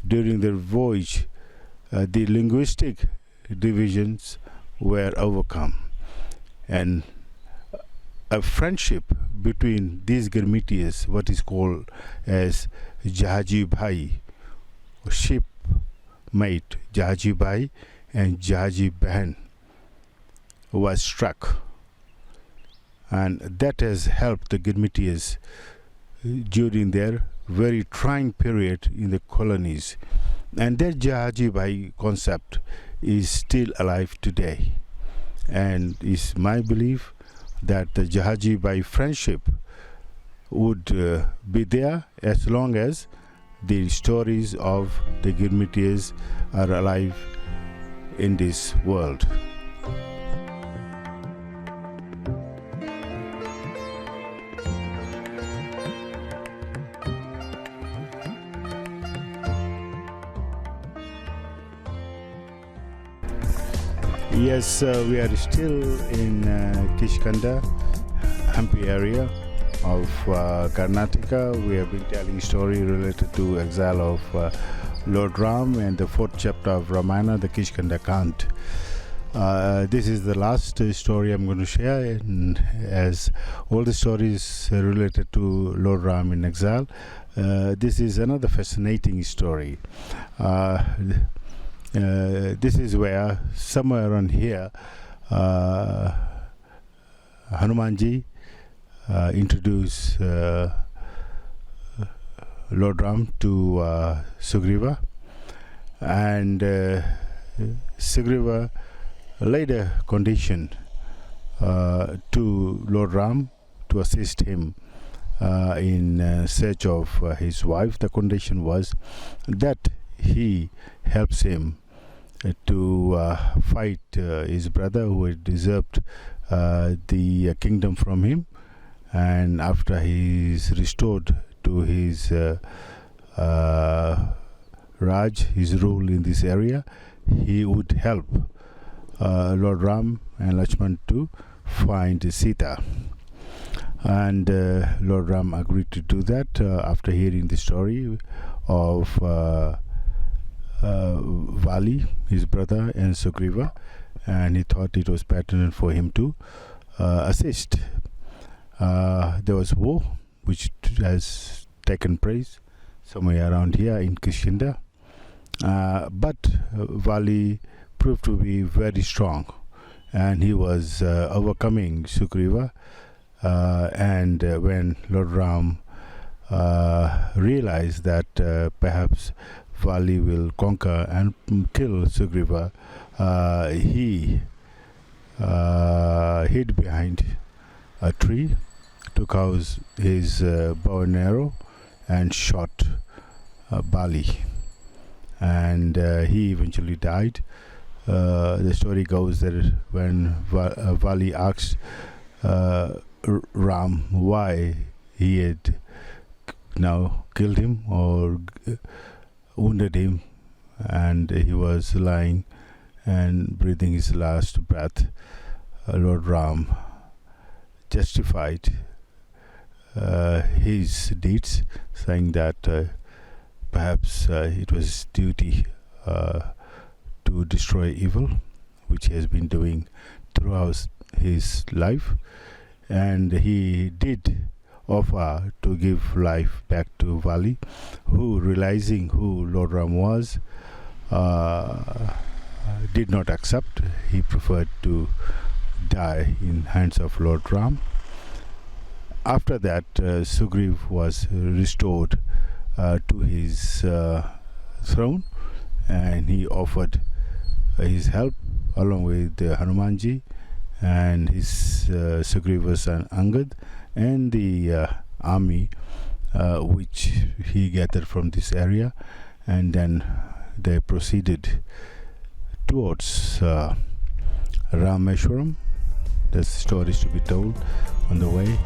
A: During the voyage, the linguistic divisions were overcome. And a friendship between these Girmitias, what is called as Jahaji Bhai, shipmate Jahaji Bhai and Jahaji Bahan, was struck. And that has helped the Girmitias during their very trying period in the colonies. And that Jahaji Bhai concept is still alive today. And it's my belief that the Jahaji Bhai friendship would be there as long as the stories of the Girmitias are alive in this world. Yes, we are still in Kishkinda, Hampi area of Karnataka. We have been telling story related to exile of Lord Ram and the fourth chapter of Ramayana, the Kishkinda Kant. This is the last story I'm going to share, and as all the stories related to Lord Ram in exile, this is another fascinating story. This is where, somewhere around here, Hanumanji introduced Lord Ram to Sugriva, and Sugriva laid a condition to Lord Ram to assist him in search of his wife. The condition was that he helps him to fight his brother who had usurped the kingdom from him, and after he is restored to his Raj, his rule in this area, he would help Lord Ram and Laxman to find Sita. And Lord Ram agreed to do that after hearing the story of Vali, his brother, and Sugriva, and he thought it was pertinent for him to assist. There was war which has taken place somewhere around here in Kishkinda, but Vali proved to be very strong, and he was overcoming Sugriva, and when Lord Ram realized that perhaps Vali will conquer and kill Sugriva, he hid behind a tree, took out his bow and arrow and shot Vali, and he eventually died. The story goes that when Vali asked Ram why he had now killed him or wounded him, and he was lying and breathing his last breath, Lord Ram justified his deeds, saying that perhaps it was his duty to destroy evil, which he has been doing throughout his life, and he did offer to give life back to Vali, who, realizing who Lord Ram was, did not accept. He preferred to die in hands of Lord Ram. After that, Sugriva was restored to his throne, and he offered his help along with Hanumanji and his Sugriva's son Angad and the army which he gathered from this area, and then they proceeded towards Rameshwaram. There's stories to be told on the way.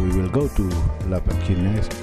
A: We will go to Laxman next.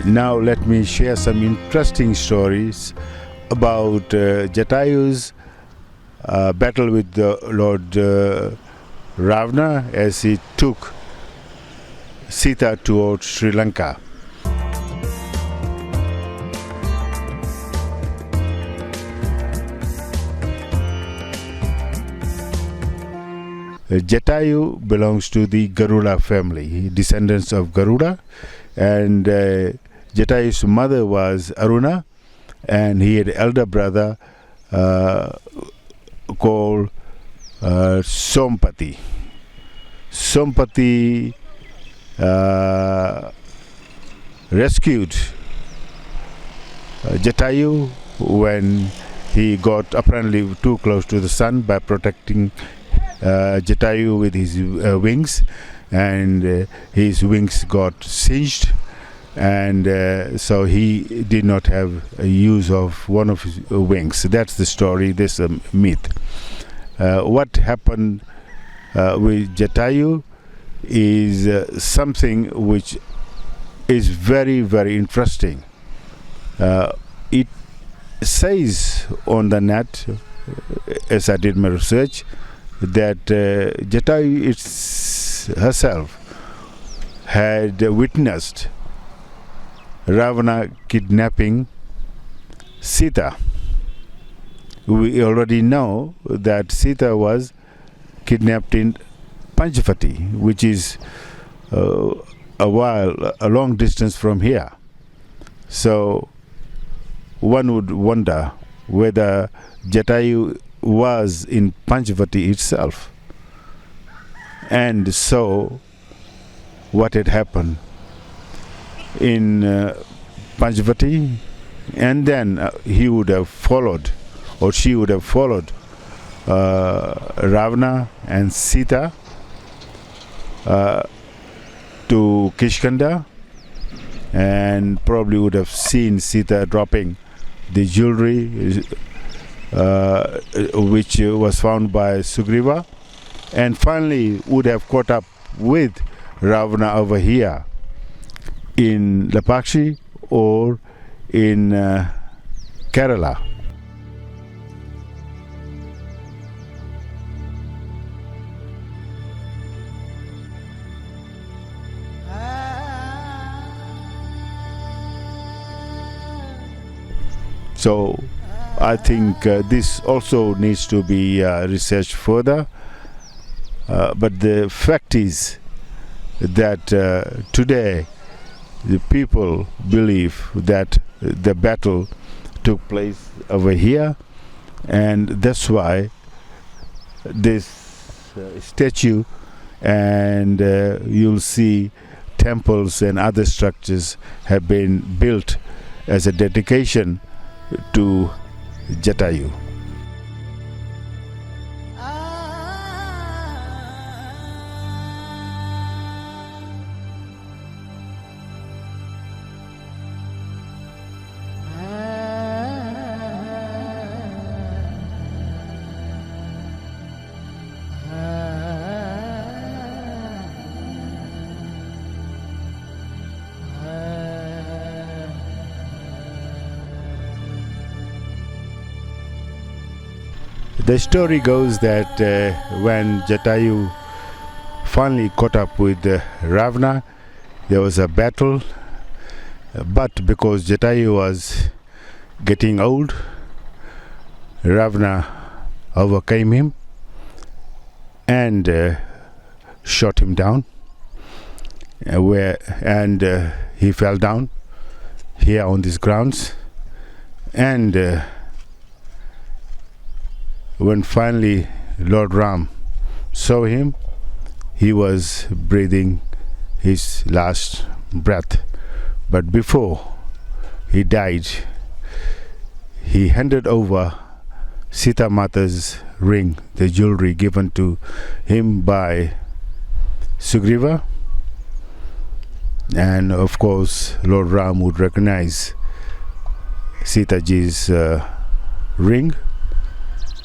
A: Now let me share some interesting stories about Jatayu's battle with the Lord Ravana as he took Sita towards Sri Lanka. Jatayu belongs to the Garuda family, descendants of Garuda, and Jatayu's mother was Aruna, and he had an elder brother called Sompati. Sompati rescued Jatayu when he got apparently too close to the sun by protecting Jatayu with his wings, and his wings got singed, and so he did not have a use of one of his wings. That's the story. This is a myth. What happened with Jatayu is something which is very, very interesting. It says on the net, as I did my research, that Jatayu herself had witnessed Ravana kidnapping Sita. We already know that Sita was kidnapped in Panchavati, which is a long distance from here. So one would wonder whether Jatayu was in Panchavati itself. And so what had happened in Panchavati, and then he would have followed, or she would have followed Ravana and Sita to Kishkinda, and probably would have seen Sita dropping the jewelry which was found by Sugriva, and finally would have caught up with Ravana over here in Lapakshi or in Kerala. So I think this also needs to be researched further, but the fact is that today the people believe that the battle took place over here, and that's why this statue, and you'll see temples and other structures have been built as a dedication to Jatayu. The story goes that when Jatayu finally caught up with Ravana, there was a battle, but because Jatayu was getting old, Ravana overcame him and shot him down, and he fell down here on these grounds, and when finally Lord Ram saw him, he was breathing his last breath. But before he died, he handed over Sita Mata's ring, the jewelry given to him by Sugriva. And of course, Lord Ram would recognize Sita Ji's ring.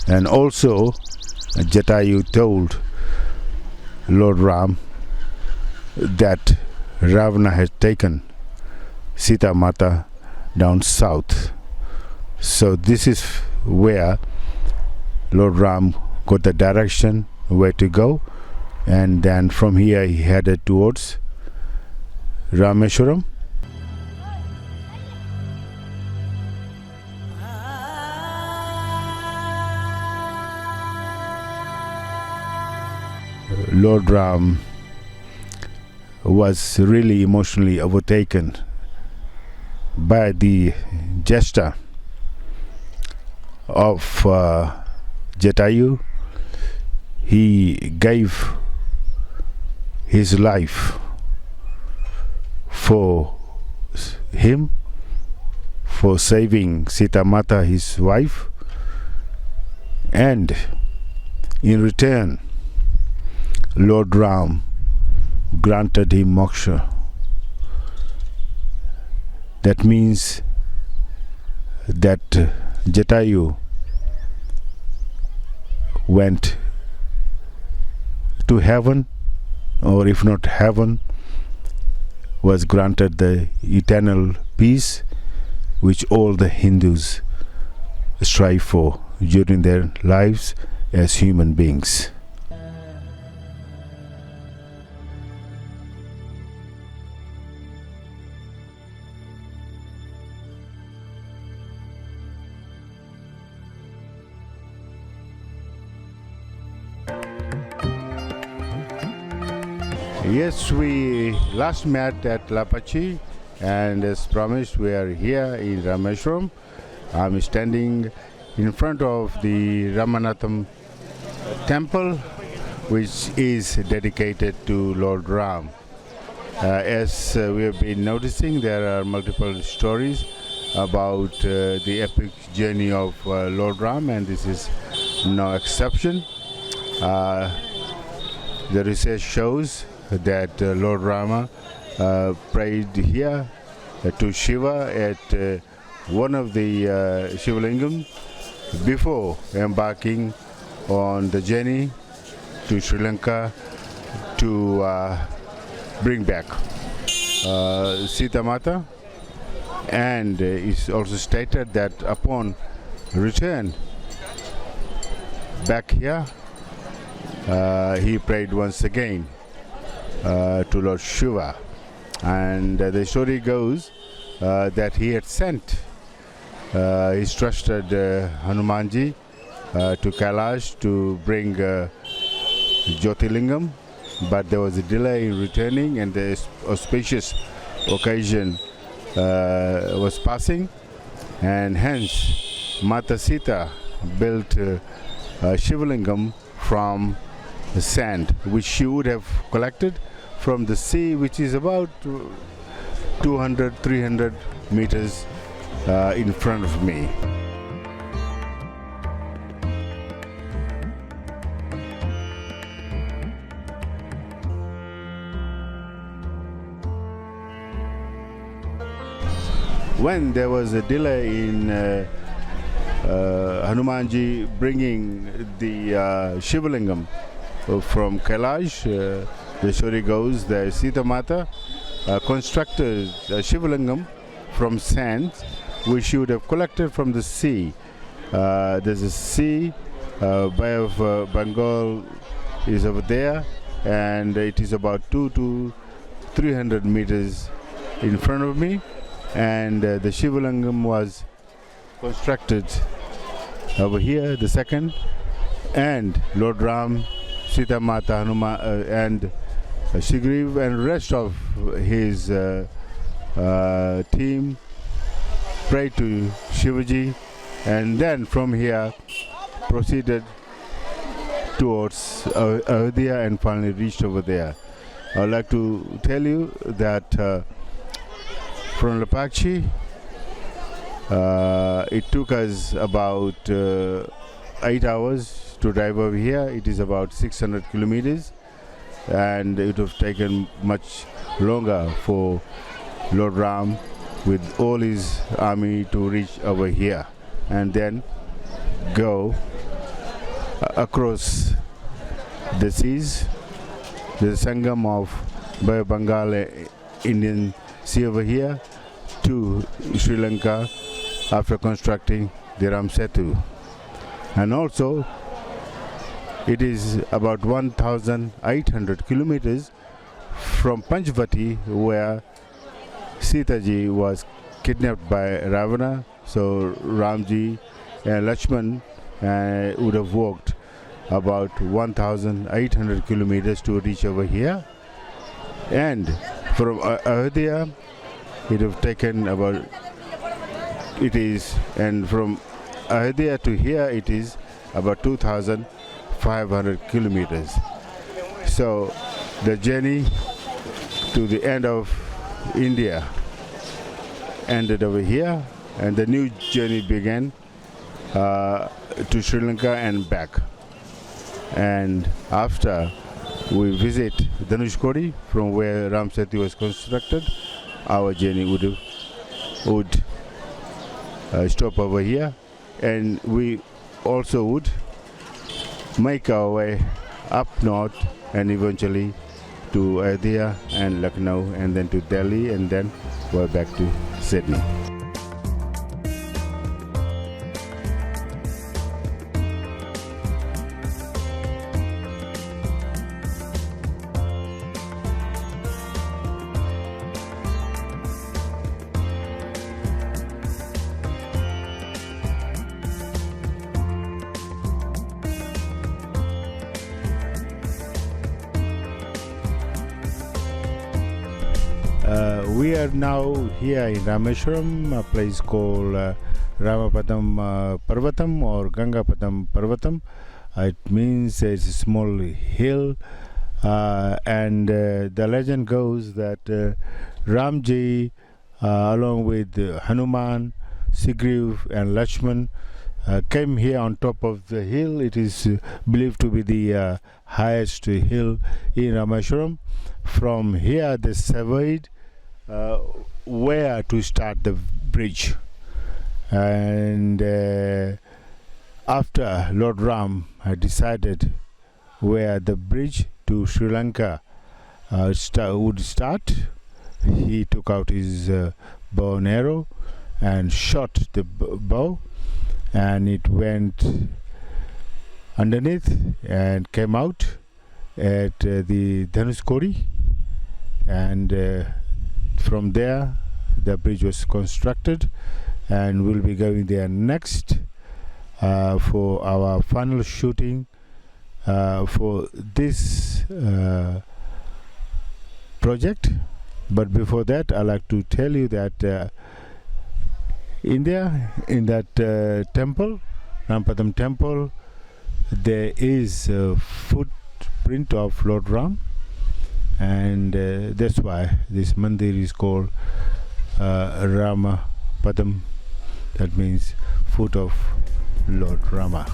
A: And also, Jatayu told Lord Ram that Ravana had taken Sita Mata down south. So this is where Lord Ram got the direction where to go, and then from here he headed towards Rameshwaram. Lord Ram was really emotionally overtaken by the gesture of Jatayu. He gave his life for him, for saving Sita Mata, his wife, and in return Lord Ram granted him moksha. That means that Jatayu went to heaven, or if not heaven, was granted the eternal peace which all the Hindus strive for during their lives as human beings. Yes, we last met at Lapachi, and as promised we are here in Rameshwaram. I'm standing in front of the Ramanatham temple, which is dedicated to Lord Ram. As we have been noticing, there are multiple stories about the epic journey of Lord Ram, and this is no exception. The research shows that Lord Rama prayed here to Shiva at one of the Shivalingam before embarking on the journey to Sri Lanka to bring back Sita Mata, and it's also stated that upon return back here he prayed once again to Lord Shiva, and the story goes that he had sent his trusted Hanumanji to Kailash to bring Jyotirlingam, but there was a delay in returning, and the auspicious occasion was passing, and hence Mata Sita built Shivalingam from the sand, which she would have collected from the sea, which is about 200-300 meters in front of me. When there was a delay in Hanumanji bringing the Shivalingam from Kailash, the story goes that Sita Mata constructed a Shivalingam from sand, which she would have collected from the sea. There's a sea, Bay of Bengal is over there, and it is about 200 to 300 meters in front of me, and the Shivalingam was constructed over here, the second, and Lord Ram, Sita Mata, Hanuman, and Sugriva and rest of his team prayed to Shivaji, and then from here proceeded towards Ayodhya and finally reached over there. I would like to tell you that from Lapachi it took us about 8 hours to drive over here. It is about 600 kilometers, and it would have taken much longer for Lord Ram with all his army to reach over here and then go across the seas, the Sangam of Bay of Bengal, Indian Sea over here, to Sri Lanka after constructing the Ram Setu. And also it is about 1,800 kilometers from Panchavati, where Sita ji was kidnapped by Ravana. So Ramji and Laxman would have walked about 1,800 kilometers to reach over here. And from Ayodhya it would have taken about, and from Ayodhya to here it is about 2,500 kilometers. So the journey to the end of India ended over here, and the new journey began to Sri Lanka and back. And after we visit Dhanuskodi, from where Ram Setu was constructed, our journey would stop over here, and we also would make our way up north and eventually to Ayodhya and Lucknow, and then to Delhi, and then we're back to Sydney. We are now here in Rameshwaram, a place called Ramapadam Parvatam or Gangapadam Parvatam. It means it's a small hill, and the legend goes that Ramji, along with Hanuman, Sugriva and Laxman, came here on top of the hill. It is believed to be the highest hill in Rameshwaram. From here they surveyed where to start the bridge, and after Lord Ram had decided where the bridge to Sri Lanka would start, he took out his bow and arrow and shot the bow, and it went underneath and came out at the Dhanuskodi, and from there the bridge was constructed, and we'll be going there next for our final shooting for this project. But before that, I'd like to tell you that in that temple, Ramapadam temple, there is a footprint of Lord Ram, and that's why this mandir is called Ramapadam. That means foot of Lord Rama.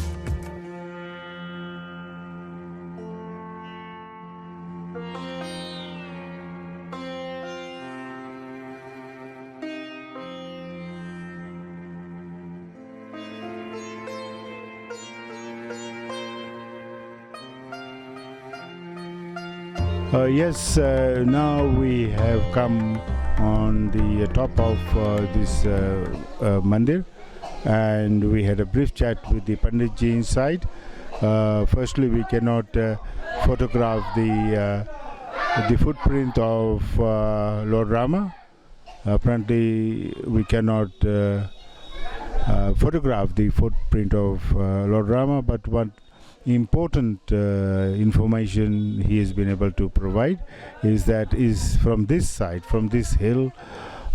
A: So it's yes, now we have come on the top of this mandir, and we had a brief chat with the Panditji inside. Firstly, we cannot photograph the footprint of Lord Rama. Apparently, we cannot photograph the footprint of Lord Rama, but what important information he has been able to provide is that is from this side, from this hill,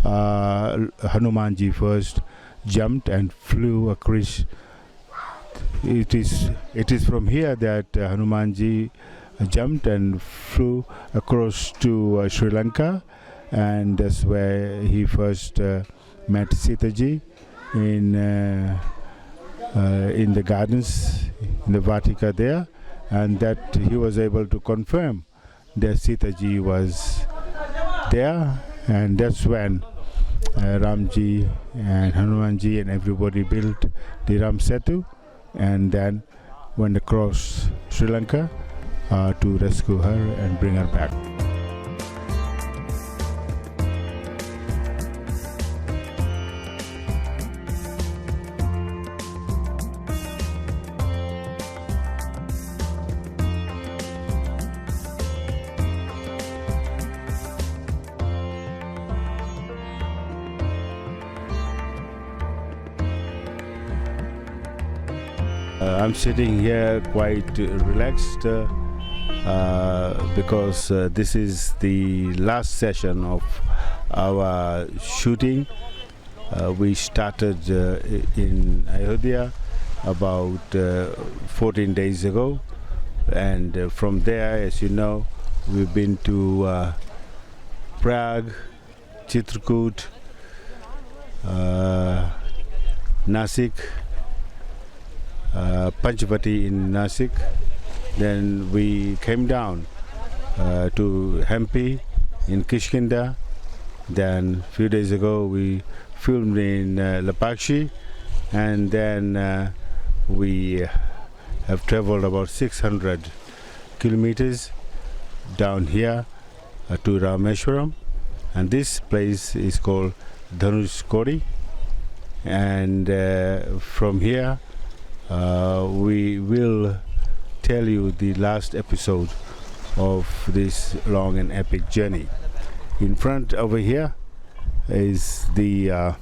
A: Hanumanji first jumped and flew across. It is from here that Hanumanji jumped and flew across to Sri Lanka, and that's where he first met Sita ji in the gardens, in the Vatika there, and that he was able to confirm that Sita ji was there, and that's when Ramji and Hanumanji and everybody built the Ram Setu, and then went across Sri Lanka to rescue her and bring her back. I'm sitting here quite relaxed because this is the last session of our shooting. We started in Ayodhya about 14 days ago, and from there, as you know, we've been to Prague, Chitrakuta, Nasik, Panchavati in Nasik. Then we came down to Hampi in Kishkinda. Then a few days ago we filmed in Lapakshi, and then we have traveled about 600 kilometers down here to Rameshwaram, and this place is called Dhanuskodi. And from here we will tell you the last episode of this long and epic journey. In front over here is the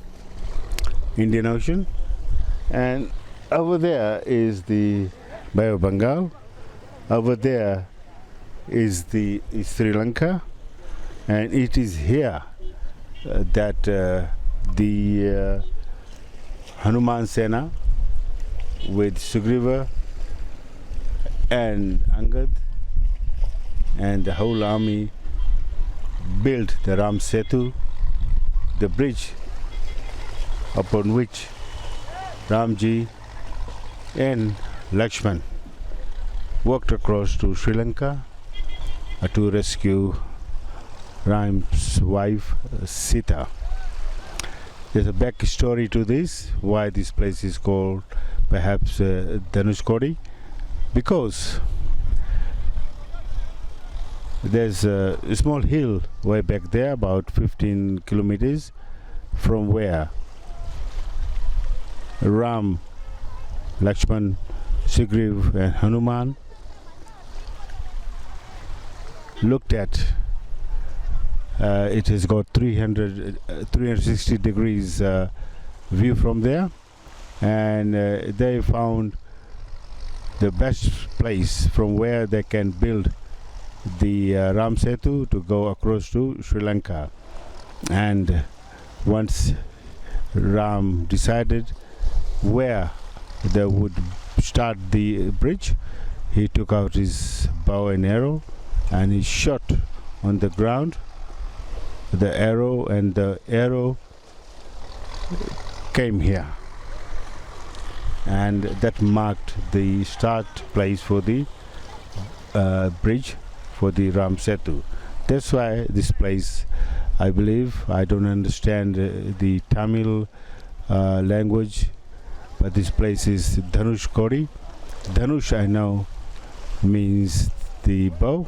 A: Indian Ocean, and over there is the Bay of Bengal. Over there is Sri Lanka, and it is here that the Hanuman Sena with Sugriva and Angad and the whole army built the Ram Setu, the bridge upon which Ramji and Laxman walked across to Sri Lanka to rescue Ram's wife Sita. There's a back story to this, why this place is called perhaps Dhanuskodi, because there's a small hill way back there, about 15 kilometers from where Ram, Laxman, Sugriva and Hanuman looked at. It has got 360 degrees view from there, and they found the best place from where they can build the Ram Setu to go across to Sri Lanka. And once Ram decided where they would start the bridge, he took out his bow and arrow and he shot on the ground the arrow, and the arrow came here, and that marked the start place for the bridge for the Ram Setu. That's why this place, I believe, I don't understand the Tamil language, but this place is Dhanuskodi. Dhanush, I know, means the bow,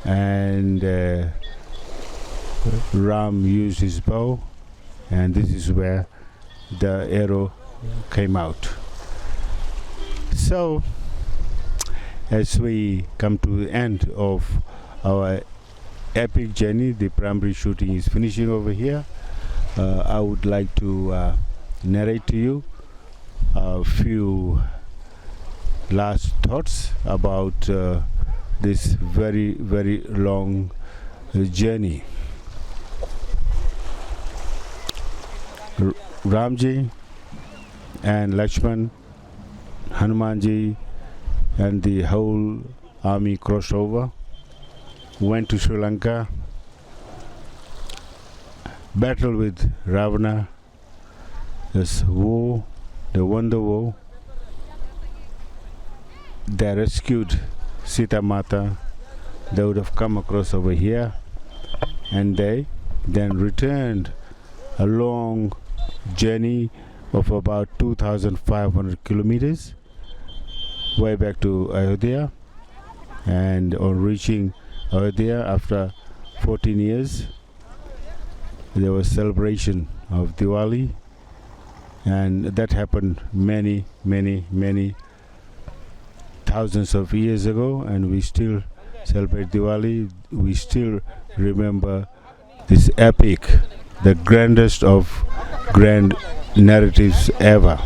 A: and Ram used his bow, and this is where the arrow came out. So as we come to the end of our epic journey, the primary shooting is finishing over here. I would like to narrate to you a few last thoughts about this very, very long journey. Ramji and Laxman, Hanumanji and the whole army crossed over, went to Sri Lanka, battled with Ravana. This war, they won the war. They rescued Sita Mata. They would have come across over here, and they then returned a long journey of about 2,500 kilometers way back to Ayodhya. And on reaching Ayodhya after 14 years, there was celebration of Diwali, and that happened many thousands of years ago, and we still celebrate Diwali. We still remember this epic, the grandest of grand narratives ever.